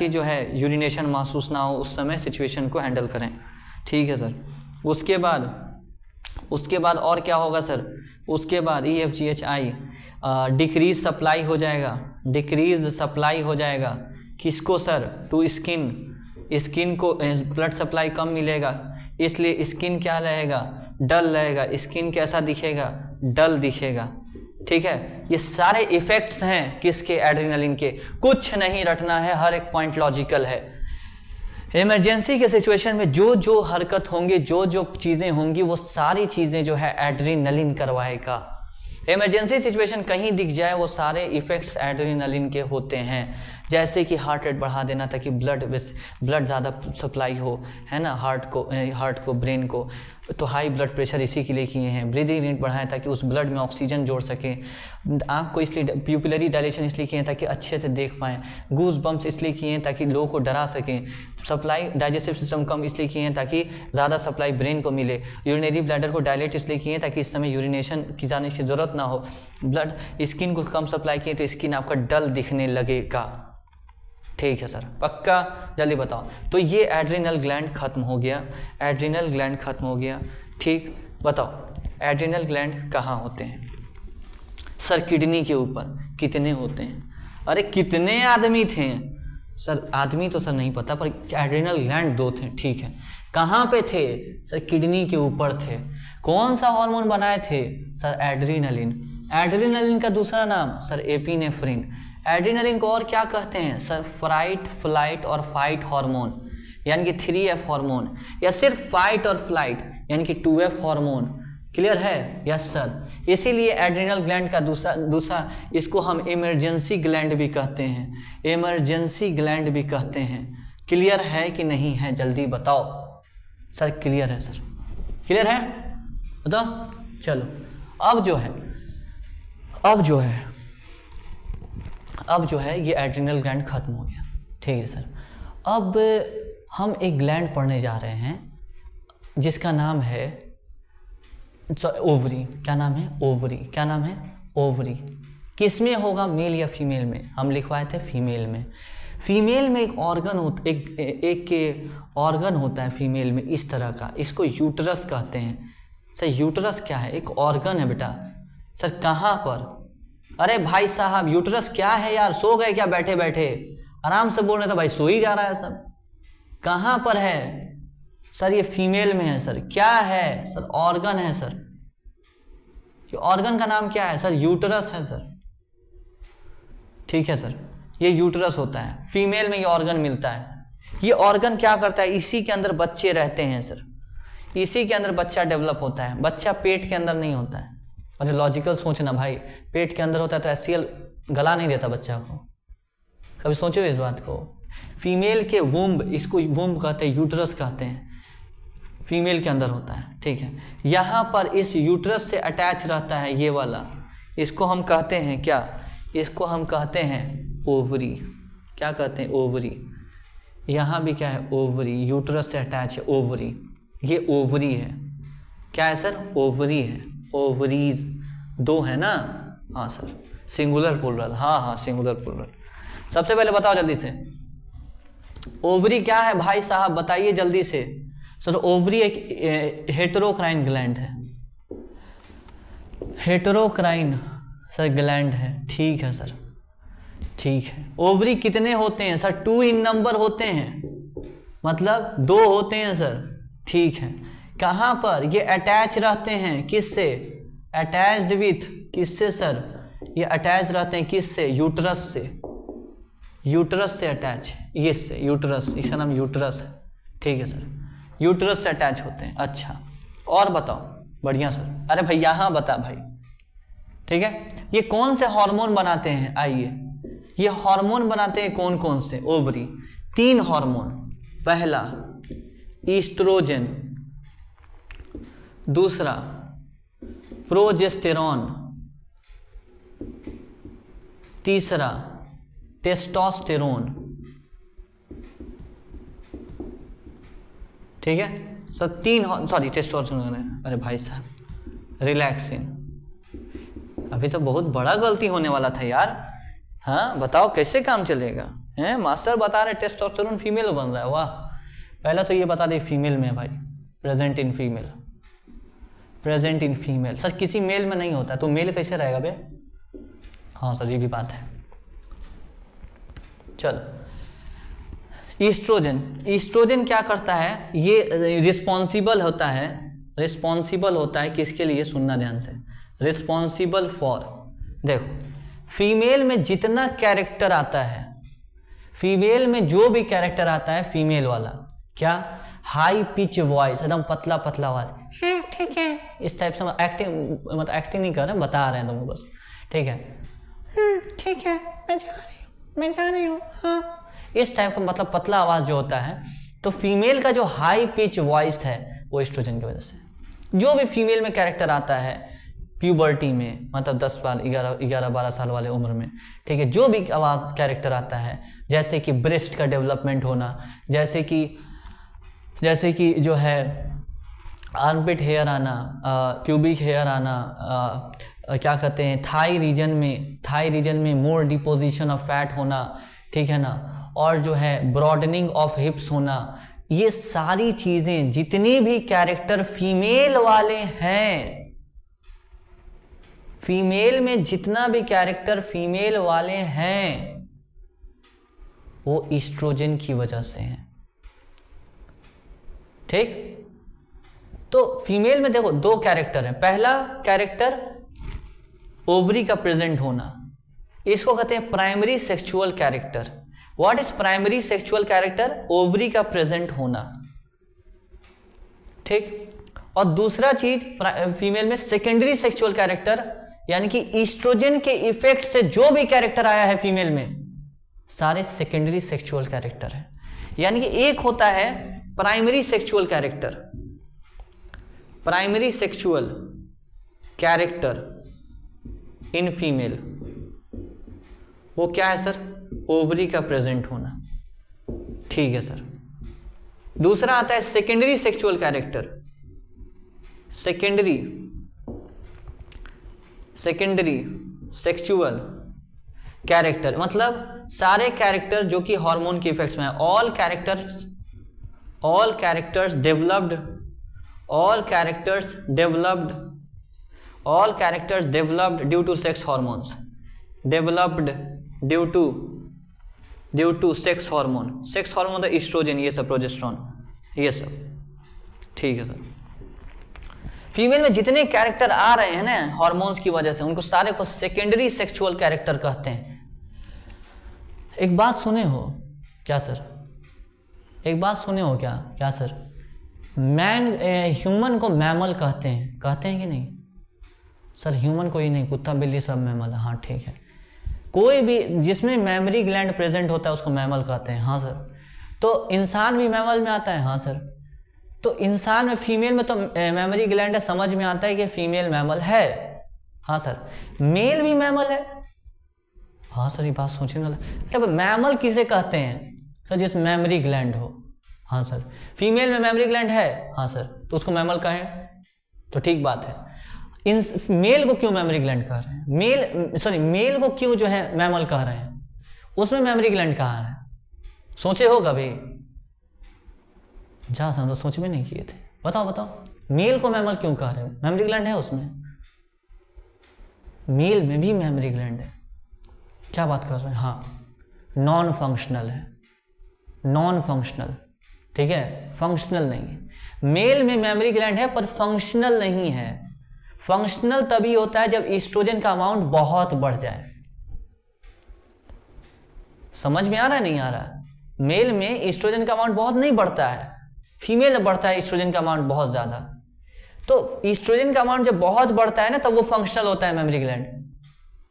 जो है यूरिनेशन महसूस ना हो, उस समय सिचुएशन को हैंडल करें। ठीक है सर। उसके बाद और क्या होगा सर, उसके बाद EFGHI डिक्रीज सप्लाई हो जाएगा, डिक्रीज सप्लाई हो जाएगा किसको सर, टू स्किन, स्किन को ब्लड सप्लाई कम मिलेगा, इसलिए स्किन क्या रहेगा, डल रहेगा, स्किन कैसा दिखेगा, डल दिखेगा। ठीक है, ये सारे इफेक्ट्स हैं किसके, एड्रेनलिन के। कुछ नहीं रटना है, हर एक पॉइंट लॉजिकल है। इमरजेंसी के सिचुएशन में जो जो हरकत होंगी, जो जो चीज़ें होंगी, वो सारी चीज़ें जो है एड्रेनलिन करवाएगा। इमरजेंसी सिचुएशन कहीं दिख जाए, वो सारे इफेक्ट्स एड्रेनलिन के होते हैं। जैसे कि हार्ट रेट बढ़ा देना ताकि ब्लड ज़्यादा सप्लाई हो, है ना, हार्ट को, ब्रेन को, तो हाई ब्लड प्रेशर इसी के लिए किए हैं। ब्रीदिंग रेट बढ़ाएं ताकि उस ब्लड में ऑक्सीजन जोड़ सकें। आँख को इसलिए प्यूपिलरी डायलेशन इसलिए किए हैं ताकि अच्छे से देख पाएँ। गूज बम्प्स इसलिए किए हैं ताकि लोगों को डरा सकें। सप्लाई डाइजेस्टिव सिस्टम कम इसलिए किए हैं ताकि ज़्यादा सप्लाई ब्रेन को मिले। यूरिनरी ब्लैडर को डायलेट इसलिए किए हैं ताकि इस समय यूरिनेशन की जाने की ज़रूरत ना हो। ब्लड स्किन को कम सप्लाई किए तो स्किन आपका डल दिखने लगेगा। ठीक है सर, पक्का, जल्दी बताओ। तो ये एड्रिनल ग्लैंड खत्म हो गया, एड्रिनल ग्लैंड खत्म हो गया। ठीक, बताओ एड्रिनल ग्लैंड कहाँ होते हैं सर, किडनी के ऊपर। कितने होते हैं, अरे कितने आदमी थे सर, आदमी तो सर नहीं पता, पर एड्रिनल ग्लैंड 2 थे। ठीक है, कहाँ पे थे सर, किडनी के ऊपर थे। कौन सा हार्मोन बनाए थे सर, एड्रिनलिन। एड्रिनलिन का दूसरा नाम सर एपिनेफ्रिन। एड्रिनलिन को और क्या कहते हैं सर, फ्राइट, फ्लाइट और फाइट हार्मोन यानी कि 3F हार्मोन, या सिर्फ फाइट और फ्लाइट यानी कि 2F हार्मोन। क्लियर है, यस सर। इसीलिए एड्रिनल ग्लैंड का दूसरा इसको हम इमरजेंसी ग्लैंड भी कहते हैं, इमरजेंसी ग्लैंड भी कहते हैं। क्लियर है कि नहीं है, जल्दी बताओ। सर क्लियर है सर, क्लियर है, बताओ। चलो अब जो है ये एड्रिनल ग्लैंड खत्म हो गया, ठीक है सर। अब हम एक ग्लैंड पढ़ने जा रहे हैं जिसका नाम है ओवरी। क्या नाम है? ओवरी। क्या नाम है? ओवरी। किसमें होगा, मेल या फीमेल में? हम लिखवाए थे फीमेल में। फीमेल में एक ऑर्गन होता है फीमेल में इस तरह का, इसको यूटरस कहते हैं। सर यूटरस क्या है? एक ऑर्गन है बेटा। सर कहाँ पर? अरे भाई साहब यूटरस क्या है यार, सो गए क्या बैठे बैठे? आराम से बोल रहे थे भाई, सो ही जा रहा है सब। कहाँ पर है सर? ये फीमेल में है सर। क्या है सर? ऑर्गन है सर। ये ऑर्गन का नाम क्या है सर? यूटरस है सर, ठीक है सर। ये यूटरस होता है, फीमेल में ये ऑर्गन मिलता है। ये ऑर्गन क्या करता है? इसी के अंदर बच्चे रहते हैं सर, इसी के अंदर बच्चा डेवलप होता है। बच्चा पेट के अंदर नहीं होता है। और लॉजिकल सोचना भाई, पेट के अंदर होता है तो एससीएल गला नहीं देता बच्चा को। कभी सोचो इस बात को। फीमेल के वुम्ब, इसको वुम्ब कहते हैं, यूटरस कहते हैं, फीमेल के अंदर होता है, ठीक है। यहाँ पर इस यूटरस से अटैच रहता है ये वाला, इसको हम कहते हैं क्या? इसको हम कहते हैं ओवरी। क्या कहते हैं? ओवरी। यहाँ भी क्या है? ओवरी। यूटरस से अटैच है ओवरी। ये ओवरी है। क्या है सर? ओवरी है। ओवरीज दो है ना? हाँ सर, सिंगुलर प्लूरल। हाँ सिंगुलर प्लूरल। सबसे पहले बताओ जल्दी से, ओवरी क्या है भाई साहब, बताइए जल्दी से। सर ओवरी एक हेटेरोक्राइन ग्लैंड है। हेटेरोक्राइन सर ग्लैंड है, ठीक है सर, ठीक है। ओवरी कितने होते हैं सर? 2 इन नंबर होते हैं, मतलब 2 होते हैं सर, ठीक है। कहाँ पर? ये अटैच रहते हैं किससे? अटैच्ड विथ किससे सर? ये अटैच रहते हैं किससे? यूटरस से। यूटरस से अटैच, ये से यूटरस, इसका नाम यूटरस है, ठीक है सर। यूटरस से अटैच होते हैं। अच्छा और बताओ। बढ़िया सर। अरे भाई यहाँ बता भाई, ठीक है। ये कौन से हार्मोन बनाते हैं? आइए, ये हार्मोन बनाते हैं कौन कौन से? Ovary 3 hormone. पहला ईस्ट्रोजन, दूसरा प्रोजेस्टेरॉन, तीसरा टेस्टोस्टेरोन, ठीक है सर। 3 सॉरी टेस्टोस्टेरोन, अरे भाई साहब रिलैक्सिन। अभी तो बहुत बड़ा गलती होने वाला था यार। हाँ बताओ कैसे काम चलेगा? हैं मास्टर बता रहे टेस्टोस्टेरोन फीमेल बन रहा है, वाह। पहला तो ये बता दे फीमेल में भाई, present in female, present in female. Sir किसी मेल में नहीं होता तो मेल कैसे रहेगा बे? हाँ सर ये भी बात है। चलो ईस्ट्रोजन, ईस्ट्रोजन क्या करता है? ये रिस्पॉन्सिबल होता है किसके लिए? सुनना ध्यान से। रिस्पॉन्सिबल फॉर, देखो फीमेल में जितना कैरेक्टर आता है, फीमेल में जो भी कैरेक्टर आता है फीमेल वाला, क्या? हाई पिच वॉइस, एकदम पतला पतला आवाज, ठीक है, इस टाइप से। एक्टिंग नहीं कर रहे, बता रहे हैं तुमको बस, ठीक है। ठीक है मैं जा रही हूँ हाँ, इस टाइप का मतलब पतला आवाज जो होता है। तो फीमेल का जो हाई पिच वॉइस है वो एस्ट्रोजन की वजह से। जो भी फीमेल में कैरेक्टर आता है प्यूबर्टी में, मतलब 10 साल 11-12 साल वाले उम्र में, ठीक है, जो भी आवाज कैरेक्टर आता है, जैसे कि ब्रेस्ट का डेवलपमेंट होना, जैसे कि जो है आर्मपिट हेयर आना, प्यूबिक हेयर आना, क्या कहते हैं थाई रीजन में मोर डिपोजिशन ऑफ फैट होना, ठीक है ना, और जो है ब्रॉडनिंग ऑफ हिप्स होना, ये सारी चीजें जितनी भी कैरेक्टर फीमेल वाले हैं, फीमेल में जितना भी कैरेक्टर फीमेल वाले हैं वो ईस्ट्रोजन की वजह से हैं, ठीक। तो फीमेल में देखो 2 कैरेक्टर हैं। पहला कैरेक्टर ओवरी का प्रेजेंट होना, इसको कहते हैं primary sexual character. What is primary sexual character? Ovary का प्रेजेंट होना, ठीक। और दूसरा चीज फीमेल में सेकेंडरी सेक्सुअल कैरेक्टर, यानी कि ईस्ट्रोजन के इफेक्ट से जो भी कैरेक्टर आया है फीमेल में, सारे सेकेंडरी सेक्सुअल कैरेक्टर है। यानी कि एक होता है primary sexual character, primary sexual character in female, वो क्या है सर? ओवरी का प्रेजेंट होना, ठीक है सर। दूसरा आता है secondary sexual character, secondary sexual character मतलब सारे कैरेक्टर जो कि हार्मोन के इफेक्ट्स में है। All characters developed due to sex hormones, developed due to sex hormone तो ईस्ट्रोजन, ये सब प्रोजेस्टेरॉन, ये सब, ठीक है सर। फीमेल में जितने कैरेक्टर आ रहे हैं ना हार्मोन्स की वजह से, उनको सारे को सेकेंडरी सेक्सुअल कैरेक्टर कहते हैं। एक बात सुने हो क्या सर? एक बात सुने हो क्या सर? ह्यूमन को मैमल कहते हैं कि नहीं सर? ह्यूमन को ही नहीं, कुत्ता बिल्ली सब मैमल है। हाँ ठीक है, कोई भी जिसमें मेमोरी ग्लैंड प्रेजेंट होता है उसको मैमल कहते हैं। हाँ सर। तो इंसान भी मैमल में आता है? हाँ सर। तो इंसान में, फीमेल में तो मेमोरी ग्लैंड है, समझ में आता है कि फीमेल मैमल है। हाँ सर। मेल भी मैमल है? हाँ सर, ये बात सोचने वाला। अब मैमल किसे कहते हैं सर? जिस मेमोरी ग्लैंड हो। हाँ सर। फीमेल में मेमोरी ग्लैंड है? हाँ सर, तो उसको मैमल कहें तो ठीक बात है। इन मेल को क्यों मेमोरी ग्लैंड कह रहे हैं? मेल को क्यों जो है मैमल कह रहे हैं? उसमें मेमोरी ग्लैंड कहाँ है? सोचे हो कभी? जहाँ हम लोग सोच भी नहीं किए थे। बताओ मेल को मैमल क्यों कह रहे हो? मेमोरी ग्लैंड है उसमें, मेल में भी मेमोरी ग्लैंड है। क्या बात कर रहे हैं? हाँ, नॉन फंक्शनल है, नॉन फंक्शनल, ठीक है, फंक्शनल नहीं है। मेल में मेमोरी ग्लैंड है पर फंक्शनल नहीं है। फंक्शनल तभी होता है जब ईस्ट्रोजन का अमाउंट बहुत बढ़ जाए। समझ में आ रहा है नहीं आ रहा? मेल में ईस्ट्रोजन का अमाउंट बहुत नहीं बढ़ता है, फीमेल में बढ़ता है ईस्ट्रोजन का अमाउंट बहुत ज्यादा। तो ईस्ट्रोजन का अमाउंट जब बहुत बढ़ता है ना, तब वो फंक्शनल होता है मेमोरी ग्लैंड।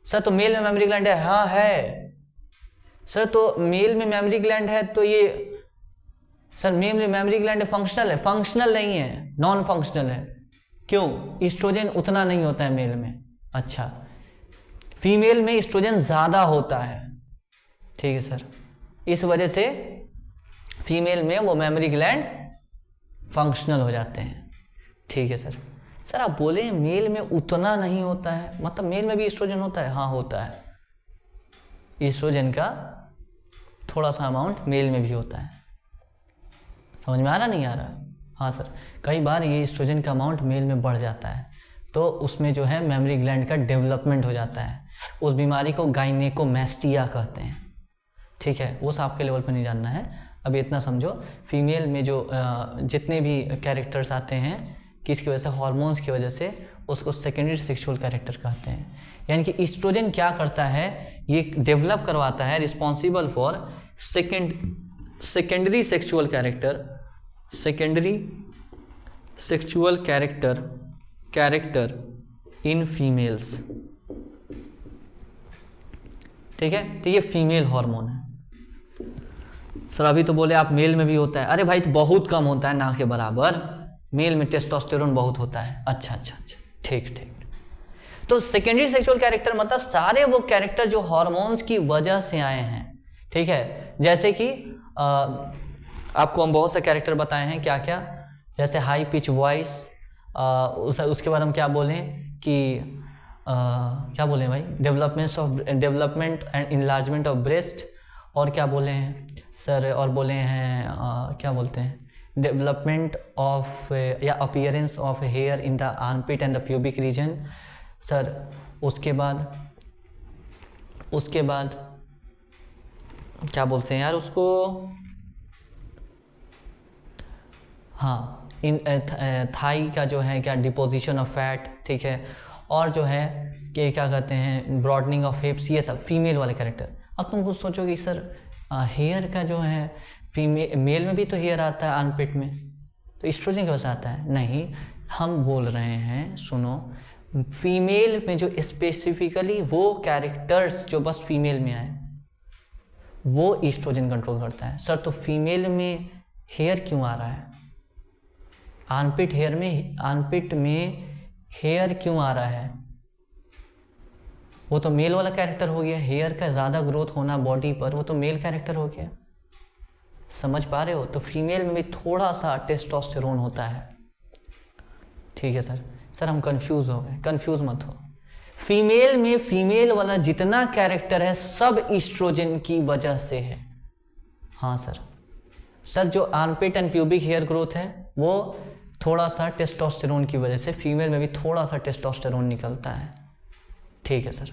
सर तो मेल में मेमोरी ग्लैंड है? हाँ है सर। तो मेल में मेमोरी ग्लैंड है तो ये सर, मेल में मेमोरी ग्लैंड फंक्शनल है? फंक्शनल नहीं है, नॉन फंक्शनल है। क्यों? ईस्ट्रोजन उतना नहीं होता है मेल में। अच्छा, फीमेल में ईस्ट्रोजन ज्यादा होता है, ठीक है सर। इस वजह से फीमेल में वो मेमोरी ग्लैंड फंक्शनल हो जाते हैं, ठीक है सर। सर आप बोले मेल में उतना नहीं होता है, मतलब मेल में भी ईस्ट्रोजन होता है? हाँ होता है, ईस्ट्रोजन का थोड़ा सा अमाउंट मेल में भी होता है। समझ में आ रहा नहीं आ रहा? हाँ सर। कई बार ये ईस्ट्रोजन का अमाउंट मेल में बढ़ जाता है तो उसमें जो है मेमोरी ग्लैंड का डेवलपमेंट हो जाता है। उस बीमारी को गाइनेकोमैस्टिया कहते हैं, ठीक है। वो आपके लेवल पर नहीं जानना है, अभी इतना समझो। फीमेल में जो जितने भी कैरेक्टर्स आते हैं किसकी वजह से? हार्मोन्स की वजह से, उसको सेकेंडरी सेक्सुअल कैरेक्टर कहते हैं। यानी कि ईस्ट्रोजन क्या करता है, ये डेवलप करवाता है, responsible for secondary sexual character, secondary sexual character in females, ठीक है। तो ये फीमेल हार्मोन है। सर अभी तो बोले आप मेल में भी होता है। अरे भाई तो बहुत कम होता है, ना के बराबर। मेल में टेस्टोस्टेरोन बहुत होता है। अच्छा, ठीक। तो सेकेंडरी सेक्सुअल कैरेक्टर मतलब सारे वो कैरेक्टर जो हार्मोन्स की वजह से आए हैं, ठीक है। जैसे कि आपको हम बहुत से कैरेक्टर बताए हैं, क्या क्या, जैसे हाई पिच वॉइस, उसके बाद हम क्या बोलें कि क्या बोलें भाई, development and enlargement of breast, और क्या बोले हैं सर, और बोले हैं क्या बोलते हैं, डेवलपमेंट ऑफ या appearance of here in the armpit and the pubic region sir. उसके बाद क्या बोलते हैं यार उसको, हाँ, इन थाई का जो है क्या, डिपोजिशन ऑफ फैट, ठीक है। और जो है कि क्या कहते हैं, ब्रॉडनिंग ऑफ हिप्स, ये सब फीमेल वाले कैरेक्टर। अब तुम कुछ सोचोगे सर हेयर का जो है मेल में भी तो हेयर आता है आर्मपिट में, तो एस्ट्रोजन की वजह से आता है? नहीं, हम बोल रहे हैं, सुनो, फीमेल में जो स्पेसिफिकली वो कैरेक्टर्स जो बस फीमेल में आए, वो ईस्ट्रोजन कंट्रोल करता है। सर तो फीमेल में हेयर क्यों आ रहा है? आर्मपिट में हेयर क्यों आ रहा है? वो तो मेल वाला कैरेक्टर हो गया। हेयर का ज़्यादा ग्रोथ होना बॉडी पर, वो तो मेल कैरेक्टर हो गया। समझ पा रहे हो? तो फीमेल में भी थोड़ा सा टेस्टोस्टेरोन होता है। ठीक है सर हम कंफ्यूज हो गए। कंफ्यूज मत हो। फीमेल में फीमेल वाला जितना कैरेक्टर है सब ईस्ट्रोजन की वजह से है। हाँ सर जो armpit and pubic hair growth है वो थोड़ा सा टेस्टोस्टेरोन की वजह से, फीमेल में भी थोड़ा सा टेस्टोस्टेरोन निकलता है। ठीक है सर।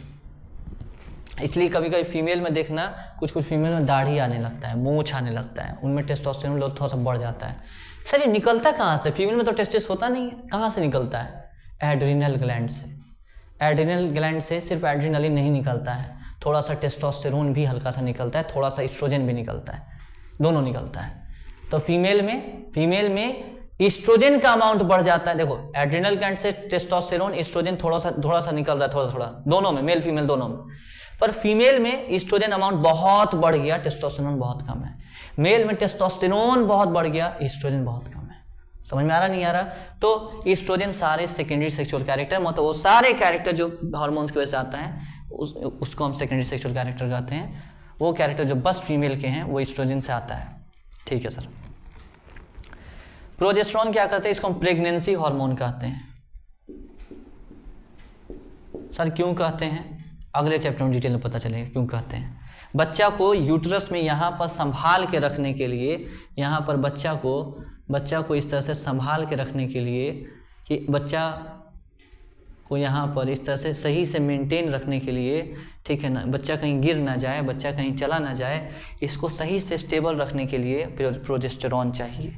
इसलिए कभी कभी फीमेल में देखना, कुछ फीमेल में दाढ़ी आने लगता है, मूंछ आने लगता है, उनमें टेस्टोस्टेरोन लेवल थोड़ा सा बढ़ जाता है। सर ये निकलता कहाँ से? फीमेल में तो टेस्टिस होता नहीं है, कहाँ से निकलता है? एड्रिनल ग्लैंड से। एड्रिनल ग्लैंड से सिर्फ एड्रिनलिन नहीं निकलता है, थोड़ा सा टेस्टोस्टेरोन भी हल्का सा निकलता है, थोड़ा सा ईस्ट्रोजन भी निकलता है, दोनों निकलता है। तो फीमेल में ईस्ट्रोजन का अमाउंट बढ़ जाता है। देखो एड्रिनल ग्लैंड से टेस्टोस्टेरोन, ईस्ट्रोजन थोड़ा सा निकल रहा है, थोड़ा दोनों में, मेल फीमेल दोनों में। पर फीमेल में ईस्ट्रोजन अमाउंट बहुत बढ़ गया, टेस्टोस्टेरोन बहुत कम है। मेल में टेस्टोस्टेरोन बहुत बढ़ गया, ईस्ट्रोजन बहुत कम है। समझ में आ रहा नहीं आ रहा? तो ईस्ट्रोजन सारे सेकेंडरी सेक्सुअल कैरेक्टर, मतलब वो सारे कैरेक्टर जो हार्मोन्स की वजह से आता है उसको हम सेकेंडरी सेक्सुअल कैरेक्टर कहते हैं। वो कैरेक्टर जो बस फीमेल के हैं वो ईस्ट्रोजन से आता है। ठीक है सर। प्रोजेस्टेरॉन क्या करते हैं? इसको हम प्रेगनेंसी हार्मोन कहते हैं। सर क्यों कहते हैं? अगले चैप्टर में डिटेल में पता चलेगा क्यों कहते हैं। बच्चा को यूट्रस में यहाँ पर संभाल के रखने के लिए, यहाँ पर बच्चा को इस तरह से संभाल के रखने के लिए कि बच्चा को यहाँ पर इस तरह से सही से मेंटेन रखने के लिए, ठीक है ना, बच्चा कहीं गिर ना जाए, बच्चा कहीं चला ना जाए, इसको सही से स्टेबल रखने के लिए प्रोजेस्टेरॉन चाहिए।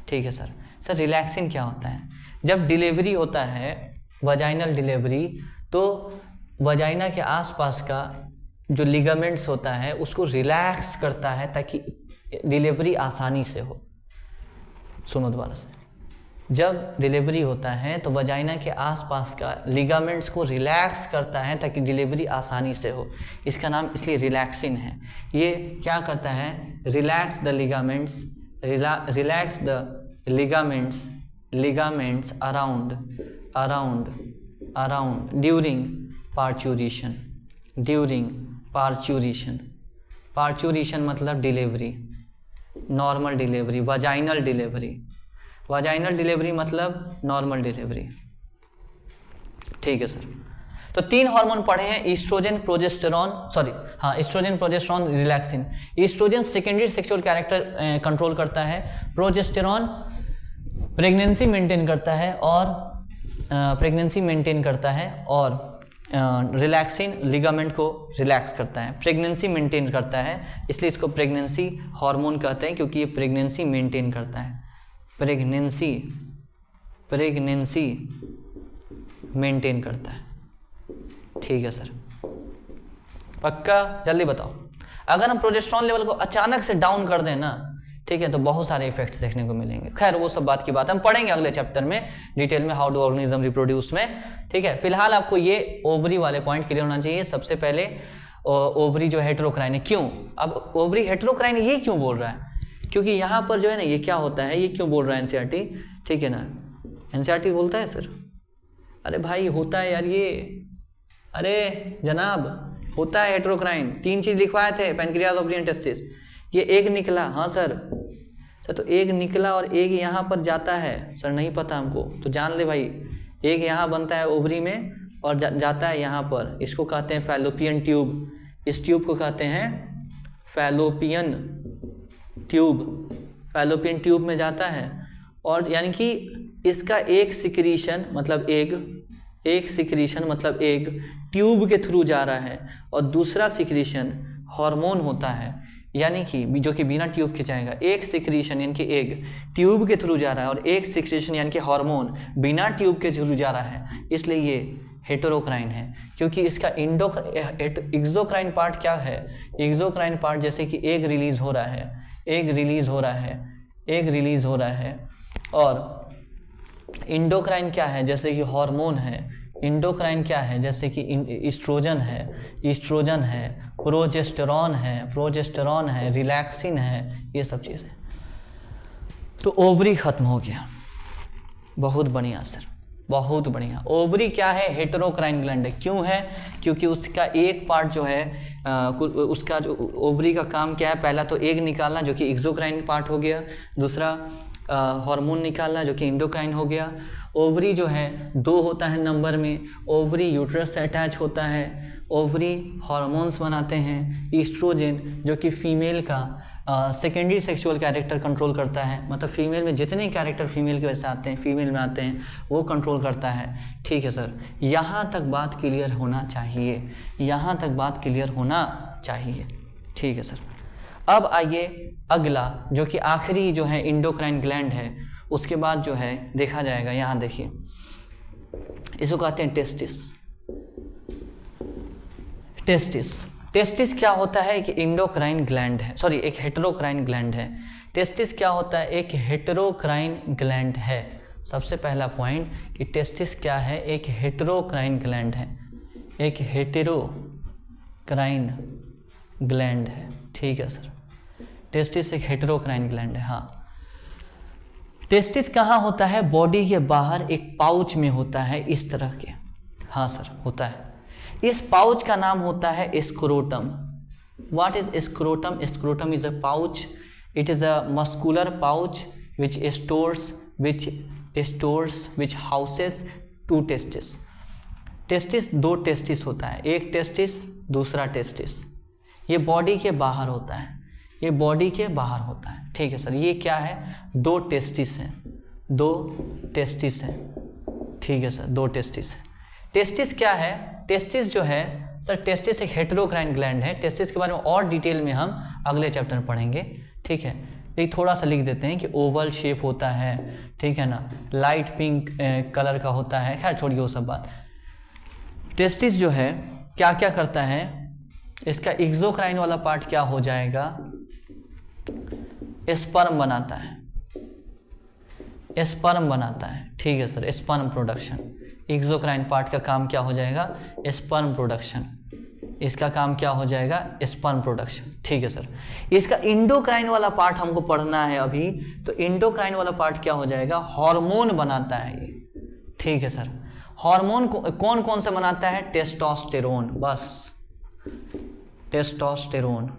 ठीक है सर रिलैक्सिन क्या होता है? जब डिलीवरी होता है, वजाइनल डिलीवरी, तो वजाइना के आसपास का जो लिगामेंट्स होता है उसको रिलैक्स करता है ताकि डिलीवरी आसानी से हो। सुनो दोबारा से। जब डिलीवरी होता है तो वजाइना के आसपास का लिगामेंट्स को रिलैक्स करता है ताकि डिलीवरी आसानी से हो। इसका नाम इसलिए रिलैक्सिन है। ये क्या करता है? Relax the ligaments, relax the ligaments around during parturition. Parturition मतलब delivery, normal delivery, vaginal delivery मतलब नॉर्मल डिलीवरी। ठीक है सर। तो 3 हार्मोन पढ़े हैं, oestrogen, progesterone, relaxin. Oestrogen secondary sexual character control करता है, प्रोजेस्टेरॉन प्रेगनेंसी मेंटेन करता है और रिलैक्सिन लिगामेंट को रिलैक्स करता है, प्रेगनेंसी मेंटेन करता है, इसलिए इसको प्रेगनेंसी हार्मोन कहते हैं क्योंकि ये प्रेगनेंसी मेंटेन करता है। प्रेगनेंसी मेंटेन करता है। ठीक है सर, पक्का? जल्दी बताओ। अगर हम प्रोजेस्टेरॉन लेवल को अचानक से डाउन कर दें ना, ठीक है, तो बहुत सारे इफेक्ट्स देखने को मिलेंगे। खैर वो सब बात की बात हम पढ़ेंगे अगले चैप्टर में डिटेल में, हाउ डू ऑर्गेनिज्म रिप्रोड्यूस में। ठीक है, फिलहाल आपको ये ओवरी वाले पॉइंट क्लियर होना चाहिए। सबसे पहले ओवरी जो हेटेरोक्राइन है, क्यों? अब ओवरी हेटेरोक्राइन ये क्यों बोल रहा है? क्योंकि यहाँ पर जो है ना, ये क्या होता है, ये क्यों बोल रहा है एनसीईआरटी? ठीक है ना, एनसीईआरटी बोलता है सर, अरे भाई होता है यार ये, अरे जनाब होता है हेटेरोक्राइन। 3 चीज लिखवाए थे, पैनक्रियाज, ओवरी, टेस्टिस। ये एक निकला, हाँ सर तो एक निकला और एक यहाँ पर जाता है। सर नहीं पता हमको, तो जान ले भाई, एक यहाँ बनता है ओवरी में और जाता है यहाँ पर, इसको कहते हैं फैलोपियन ट्यूब। इस ट्यूब को कहते हैं फैलोपियन ट्यूब में जाता है और यानी कि इसका एक सिक्रीशन मतलब एग ट्यूब के थ्रू जा रहा है और दूसरा सिक्रीशन हार्मोन होता है, यानी कि जो कि बिना ट्यूब के जाएगा। एक सिक्रीशन यानी कि एग ट्यूब के थ्रू जा रहा है और एक सिक्रीशन यानी कि हार्मोन बिना ट्यूब के थ्रू जा रहा है, इसलिए ये हेटेरोक्राइन है। क्योंकि इसका एक्सोक्राइन पार्ट क्या है? एक्सोक्राइन पार्ट जैसे कि एग रिलीज हो रहा है और इंडोक्राइन क्या है? जैसे कि हार्मोन है, इंडोक्राइन क्या है, जैसे कि ईस्ट्रोजन है, प्रोजेस्टेरॉन है, रिलैक्सिन है, ये सब चीज़ें। तो ओवरी खत्म हो गया, बहुत बढ़िया सर, बहुत बढ़िया। ओवरी क्या है, हेटेरोक्राइन ग्लैंड है। क्यों है, क्योंकि उसका एक पार्ट जो है उसका जो ओवरी का काम क्या है, पहला तो एग निकालना जो कि एक्सोक्राइन पार्ट हो गया, दूसरा हार्मोन निकालना जो कि इंडोक्राइन हो गया। ओवरी जो है 2 होता है नंबर में, ओवरी यूट्रस से अटैच होता है, ओवरी हार्मोन्स बनाते हैं, ईस्ट्रोजन जो कि फीमेल का सेकेंडरी सेक्सुअल कैरेक्टर कंट्रोल करता है, मतलब फीमेल में जितने कैरेक्टर फीमेल के वैसे आते हैं, फीमेल में आते हैं, वो कंट्रोल करता है। ठीक है सर, यहाँ तक बात क्लियर होना चाहिए, यहाँ तक बात क्लियर होना चाहिए। ठीक है सर, अब आइए अगला जो कि आखिरी जो है इंडोक्राइन ग्लैंड है, उसके बाद जो है देखा जाएगा। यहाँ देखिए, इसको कहते हैं टेस्टिस क्या होता है, एक इंडोक्राइन ग्लैंड है, सॉरी एक हेटेरोक्राइन ग्लैंड है। टेस्टिस क्या होता है, एक हेटेरोक्राइन ग्लैंड है। सबसे पहला पॉइंट कि टेस्टिस क्या है, एक हेटेरोक्राइन ग्लैंड है, एक हेटेरोक्राइन ग्लैंड है। ठीक है सर, टेस्टिस एक हेटेरोक्राइन ग्लैंड है। हाँ, टेस्टिस कहाँ होता है, बॉडी के बाहर एक पाउच में होता है, इस तरह के। हाँ सर, होता है। इस पाउच का नाम होता है scrotum. What is scrotum? Scrotum is a pouch, it is a muscular pouch which houses 2 testis. Testis 2 testis होता है, एक टेस्टिस दूसरा टेस्टिस। ये बॉडी के बाहर होता है, ये बॉडी के बाहर होता है। ठीक है सर, ये क्या है, 2 टेस्टिस हैं, 2 टेस्टिस हैं। ठीक है सर, 2 टेस्टिस है। टेस्टिस क्या है, टेस्टिस जो है सर, टेस्टिस एक हेटेरोक्राइन ग्लैंड है। टेस्टिस के बारे में और डिटेल में हम अगले चैप्टर में पढ़ेंगे। ठीक है, एक थोड़ा सा लिख देते हैं कि ओवल शेप होता है, ठीक है ना, लाइट पिंक कलर का होता है। खैर छोड़िए वो सब बात। टेस्टिस जो है क्या क्या करता है, इसका एक्सोक्राइन वाला पार्ट क्या हो जाएगा, स्पर्म बनाता है, स्पर्म बनाता है। ठीक है sir, sperm production. Exocrine part का काम क्या हो जाएगा, स्पर्म प्रोडक्शन। इसका काम क्या हो जाएगा, स्पर्म प्रोडक्शन। ठीक है सर, इसका इंडोक्राइन वाला पार्ट हमको पढ़ना है अभी, तो इंडोक्राइन वाला पार्ट क्या हो जाएगा, हार्मोन बनाता है ये। ठीक है सर, हार्मोन कौन कौन से बनाता है, टेस्टोस्टेरोन, बस टेस्टोस्टेरोन,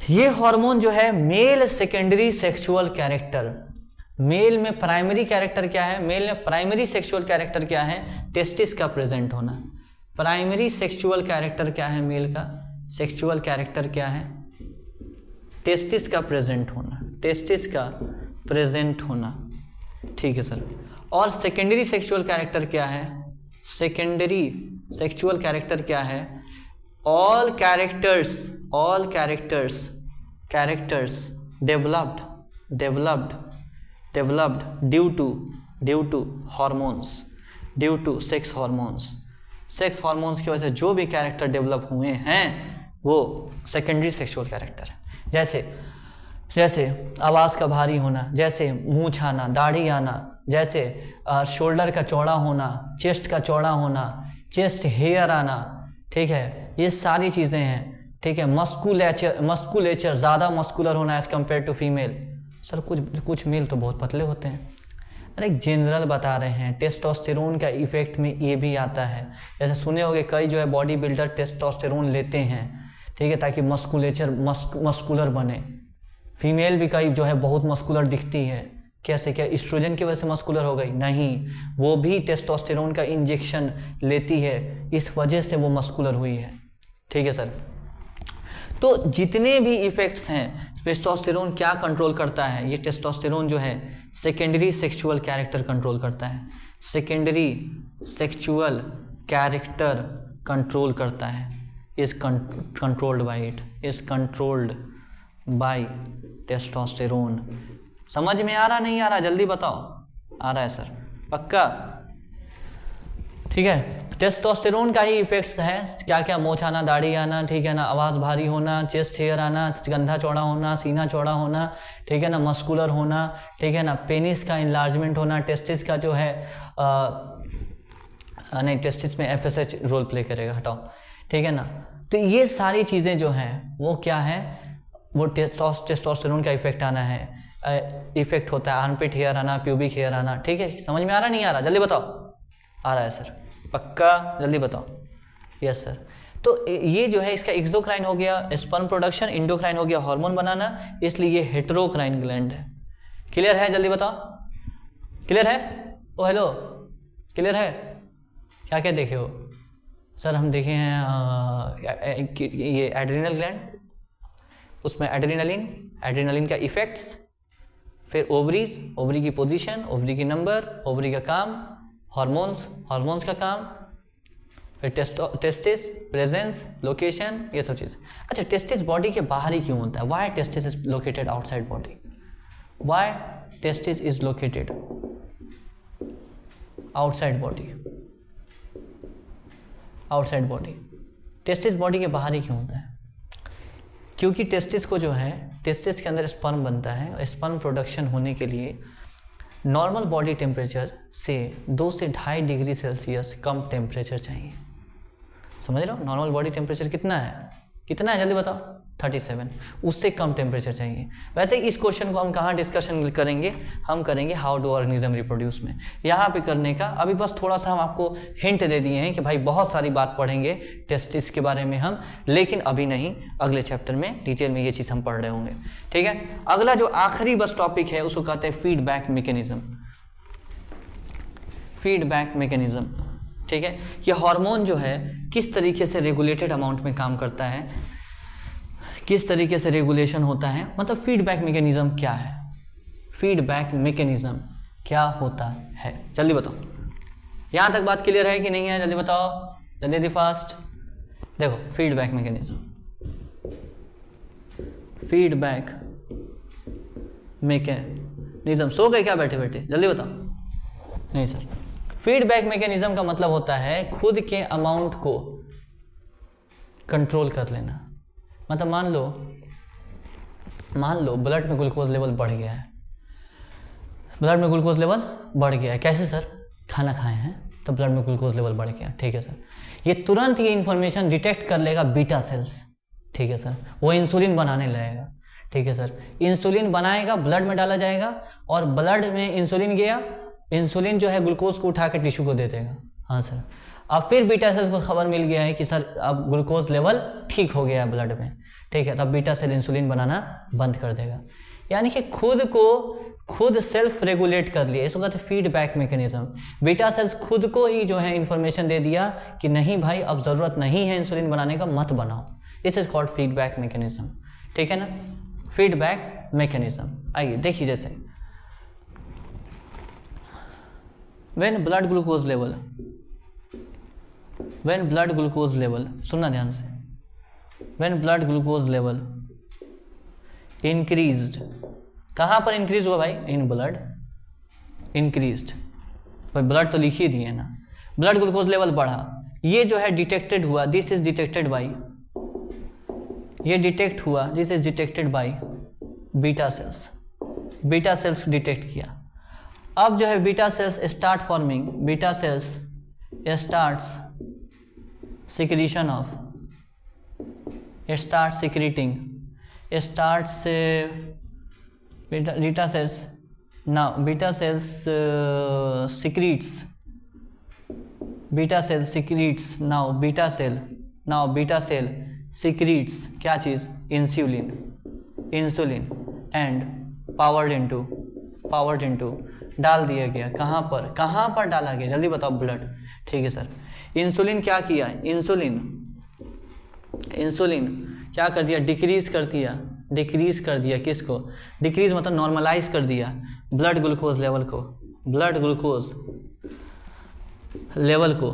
ये हार्मोन जो है male secondary sexual character, male में प्राइमरी कैरेक्टर क्या है, मेल में प्राइमरी सेक्सुअल कैरेक्टर क्या है, टेस्टिस का प्रेजेंट होना। प्राइमरी सेक्सुअल कैरेक्टर क्या है, मेल का सेक्सुअल कैरेक्टर क्या है, टेस्टिस का प्रेजेंट होना, टेस्टिस का प्रेजेंट होना। ठीक है सर, और सेकेंडरी सेक्सुअल कैरेक्टर क्या है, सेकेंडरी सेक्सुअल कैरेक्टर क्या है, all characters developed due to hormones, due to sex hormones की वजह से जो भी कैरेक्टर डेवलप हुए हैं वो सेकेंडरी सेक्सुअल कैरेक्टर है। जैसे आवाज़ का भारी होना, जैसे मूंछ आना, दाढ़ी आना, जैसे शोल्डर का चौड़ा होना, चेस्ट का चौड़ा होना, चेस्ट हेयर आना। ठीक है, ये सारी चीज़ें हैं। ठीक है, मस्कुलेचर ज़्यादा मस्कुलर होना as compare to female. Sir कुछ मेल तो बहुत पतले होते हैं। अरे जनरल बता रहे हैं, टेस्टोस्टेरोन का इफेक्ट में ये भी आता है। जैसे सुने होंगे कई जो है बॉडी बिल्डर टेस्टोस्टेरोन लेते हैं, ठीक है, ताकि मस्कुलर बने। फीमेल भी कई जो है बहुत मस्कुलर दिखती है। कैसे, क्या एस्ट्रोजन की वजह से मस्कुलर हो गई? नहीं, वो भी टेस्टोस्टेरोन का इंजेक्शन लेती है, इस वजह से वो मस्कुलर हुई है। ठीक है सर, तो जितने भी इफेक्ट्स हैं टेस्टोस्टेरोन क्या कंट्रोल करता है, ये टेस्टोस्टेरोन जो है सेकेंडरी सेक्सुअल कैरेक्टर कंट्रोल करता है, सेकेंडरी सेक्सुअल कैरेक्टर कंट्रोल करता है, इज कंट्रोल्ड बाय टेस्टोस्टेरोन। समझ में आ रहा नहीं आ रहा, जल्दी बताओ। आ रहा है सर, पक्का? ठीक है। टेस्टोस्टेरोन का ही इफेक्ट्स है, क्या क्या, मोच आना, दाढ़ी आना, ठीक है ना, आवाज़ भारी होना, चेस्ट हेयर आना, कंधा चौड़ा होना, सीना चौड़ा होना, ठीक है ना, मस्कुलर होना, ठीक है ना, पेनिस का इनलार्जमेंट होना, टेस्टिस का जो है नहीं, टेस्टिस में FSH रोल प्ले करेगा, हटाओ, ठीक है ना। तो ये सारी चीज़ें जो हैं वो क्या है, वो टेस्टोस्टेरोन का इफेक्ट आना है, इफेक्ट होता है आर्मपिट हेयर आना, प्यूबिक हेयर आना, ठीक है। समझ में आ रहा नहीं आ रहा, जल्दी बताओ। आ रहा है सर, पक्का, जल्दी बताओ। Yes sir. तो ये जो है इसका एक्सोक्राइन हो गया स्पर्म प्रोडक्शन, इंडोक्राइन हो गया हार्मोन बनाना, इसलिए ये हेटेरोक्राइन ग्लैंड है। क्लियर है, जल्दी बताओ। क्लियर है? ओ हेलो, क्लियर है? क्या क्या देखे हो सर? हम देखे हैं ये एड्रिनल ग्लैंड, उसमें एड्रेनालिन का इफेक्ट्स, फिर ओवरीज, ओवरी की पोजीशन, ओवरी की नंबर, ओवरी का काम, हार्मोन्स का काम, फिर टेस्टिस, प्रेजेंस, लोकेशन, ये सब चीज़। अच्छा, टेस्टिस बॉडी के बाहर ही क्यों होता है? Why testis is located outside body? Why testis is located outside body? Outside body, testis body के बाहर ही क्यों होता है? क्योंकि टेस्टिस को जो है, टेस्टिस के अंदर स्पर्म बनता है, और स्पर्म प्रोडक्शन होने के लिए नॉर्मल बॉडी टेम्परेचर से 2 से 2.5 डिग्री सेल्सियस कम टेम्परेचर चाहिए। समझ रहे हो? नॉर्मल बॉडी टेम्परेचर कितना है? कितना है, जल्दी बताओ। 37, उससे कम टेम्परेचर चाहिए। वैसे इस क्वेश्चन को हम कहाँ डिस्कशन करेंगे? हम करेंगे हाउ डू ऑर्गेनिज्म रिप्रोड्यूस में, यहाँ पे करने का। अभी बस थोड़ा सा हम आपको हिंट दे दिए हैं कि भाई बहुत सारी बात पढ़ेंगे टेस्टिस के बारे में हम, लेकिन अभी नहीं, अगले चैप्टर में डिटेल में ये चीज़ हम पढ़ रहे होंगे, ठीक है। अगला जो आखिरी बस टॉपिक है उसको कहते हैं फीडबैक मैकेनिज्म। फीडबैक मैकेनिज्म, ठीक है। ये हार्मोन जो है किस तरीके से रेगुलेटेड अमाउंट में काम करता है, किस तरीके से रेगुलेशन होता है, मतलब फीडबैक मैकेनिज्म क्या है, फीडबैक मैकेनिज्म क्या होता है, जल्दी बताओ। यहाँ तक बात क्लियर है कि नहीं है? जल्दी बताओ, जल्दी फास्ट। देखो, फीडबैक मैकेनिज्म, फीडबैक मैकेनिज्म। सो गए क्या बैठे बैठे? जल्दी बताओ। नहीं सर, फीडबैक मैकेनिज्म का मतलब होता है खुद के अमाउंट को कंट्रोल कर लेना। मतलब मान लो ब्लड में ग्लूकोज लेवल बढ़ गया है, ब्लड में ग्लूकोज लेवल बढ़ गया है। कैसे सर? खाना खाए हैं तो ब्लड में ग्लूकोज लेवल बढ़ गया, ठीक है सर। ये तुरंत ये इन्फॉर्मेशन डिटेक्ट कर लेगा बीटा सेल्स, ठीक है सर। वो इंसुलिन बनाने लगेगा, ठीक है सर। इंसुलिन बनाएगा, ब्लड में डाला जाएगा, और ब्लड में इंसुलिन गया, इंसुलिन जो है ग्लूकोज को उठा के टिश्यू को दे देगा। हाँ सर। अब फिर बीटा सेल्स को खबर मिल गया है कि सर अब ग्लूकोज लेवल ठीक हो गया है ब्लड में, ठीक है। तब बीटा सेल इंसुलिन बनाना बंद कर देगा, यानी कि खुद सेल्फ रेगुलेट कर लिया। इसको कहते हैं फीडबैक मैकेनिज्म। बीटा सेल्स खुद को ही जो है इंफॉर्मेशन दे दिया कि नहीं भाई, अब ज़रूरत नहीं है इंसुलिन बनाने का, मत बनाओ। This is called feedback mechanism, ठीक है ना। फीडबैक मैकेनिज्म, आइए देखिए। जैसे व्हेन ब्लड ग्लूकोज लेवल, सुनना ध्यान से, when blood glucose level increased, कहाँ पर इंक्रीज हुआ भाई? In blood increased. भाई ब्लड तो लिख ही दिए ना। ब्लड ग्लूकोज लेवल बढ़ा, ये जो है डिटेक्टेड हुआ, दिस इज डिटेक्टेड बाई, ये डिटेक्ट हुआ, this is detected by beta cells. Beta cells detect किया। अब जो है beta cells start forming, beta cells starts secretion of, it starts secreting, beta cells, now beta cells secretes, now beta cell secretes क्या चीज? Insulin and powered into डाल दिया गया। कहाँ पर डाला गया? जल्दी बताओ। ब्लड, ठीक है सर। इंसुलिन क्या किया? इंसुलिन क्या कर दिया? डिक्रीज कर दिया। किसको? डिक्रीज मतलब नॉर्मलाइज कर दिया ब्लड ग्लूकोज लेवल को,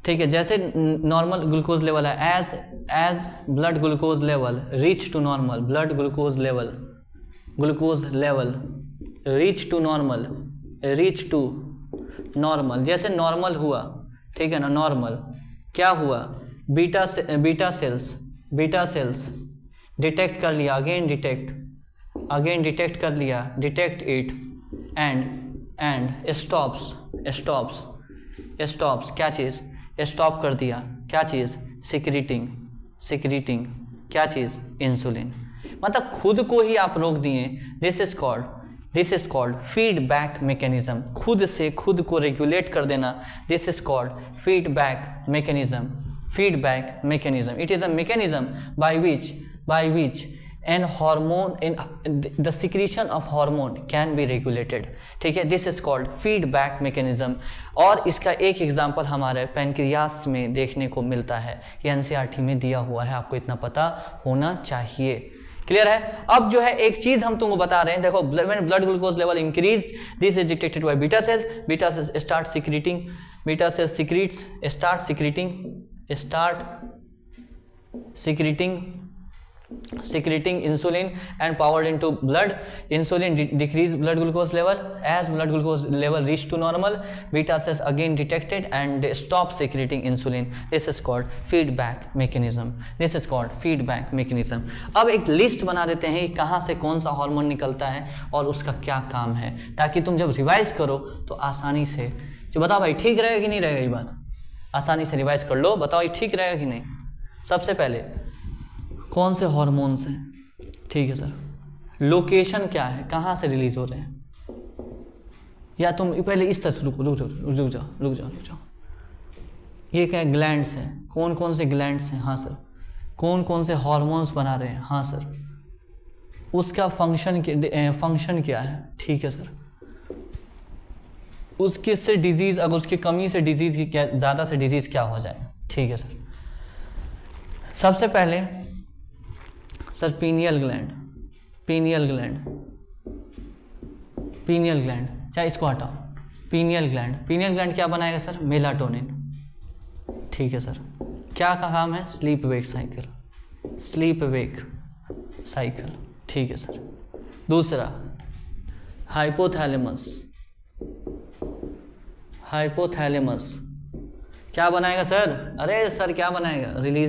ठीक है। जैसे नॉर्मल ग्लूकोज लेवल है, as blood glucose level reach to normal, blood glucose level reach to normal, जैसे नॉर्मल हुआ, ठीक है ना, नॉर्मल। क्या हुआ, बीटा सेल्स डिटेक्ट कर लिया, अगेन डिटेक्ट कर लिया, डिटेक्ट इट एंड स्टॉप्स क्या चीज़, स्टॉप कर दिया, क्या चीज़, सिक्रीटिंग क्या चीज़, इंसुलिन। मतलब खुद को ही आप रोक दिए। This is called feedback mechanism. खुद से खुद को रेगुलेट कर देना, this is called feedback mechanism. It is a mechanism by which N hormone in the secretion of hormone can be regulated. ठीक है, this is called feedback mechanism. और इसका एक एग्जांपल हमारे पैनक्रियास में देखने को मिलता है, ये एनसीईआरटी में दिया हुआ है, आपको इतना पता होना चाहिए। क्लियर है। अब जो है एक चीज हम तुमको बता रहे हैं, देखो, when blood glucose level increase, this is detected by beta cells start secreting insulin and powered into blood. Insulin decrease blood glucose level. As blood glucose level reach to normal, beta cells again detected and they stop secreting insulin. This is called feedback mechanism. अब एक list बना देते हैं कहाँ से कौन सा hormone निकलता है और उसका क्या काम है, ताकि तुम जब रिवाइज करो तो आसानी से, जो बताओ भाई ठीक रहेगा कि नहीं रहेगा, ये बात आसानी से रिवाइज कर लो, बताओ ये ठीक रहेगा कि नहीं। सबसे पहले कौन से हार्मोन्स हैं, ठीक है सर, लोकेशन क्या है, कहाँ से रिलीज हो रहे हैं, या तुम पहले इस तरह से रुक जाओ। ये क्या ग्लैंड्स हैं, कौन कौन से ग्लैंड्स हैं, हाँ सर, कौन कौन से हार्मोन्स बना रहे हैं, हाँ सर, उसका फंक्शन क्या है, ठीक है सर, उसके से डिजीज, अगर उसकी कमी से डिजीज की क्या, ज़्यादा से डिजीज क्या हो जाए, ठीक है सर। सबसे पहले सर पीनियल ग्लैंड, चाहे इसको हटाओ, पीनियल ग्लैंड क्या बनाएगा सर, मेलाटोनिन, ठीक है सर। क्या का काम है, स्लीप वेक साइकिल, ठीक है सर। दूसरा हाइपोथैलेमस क्या बनाएगा सर, अरे सर क्या बनाएगा, रिलीज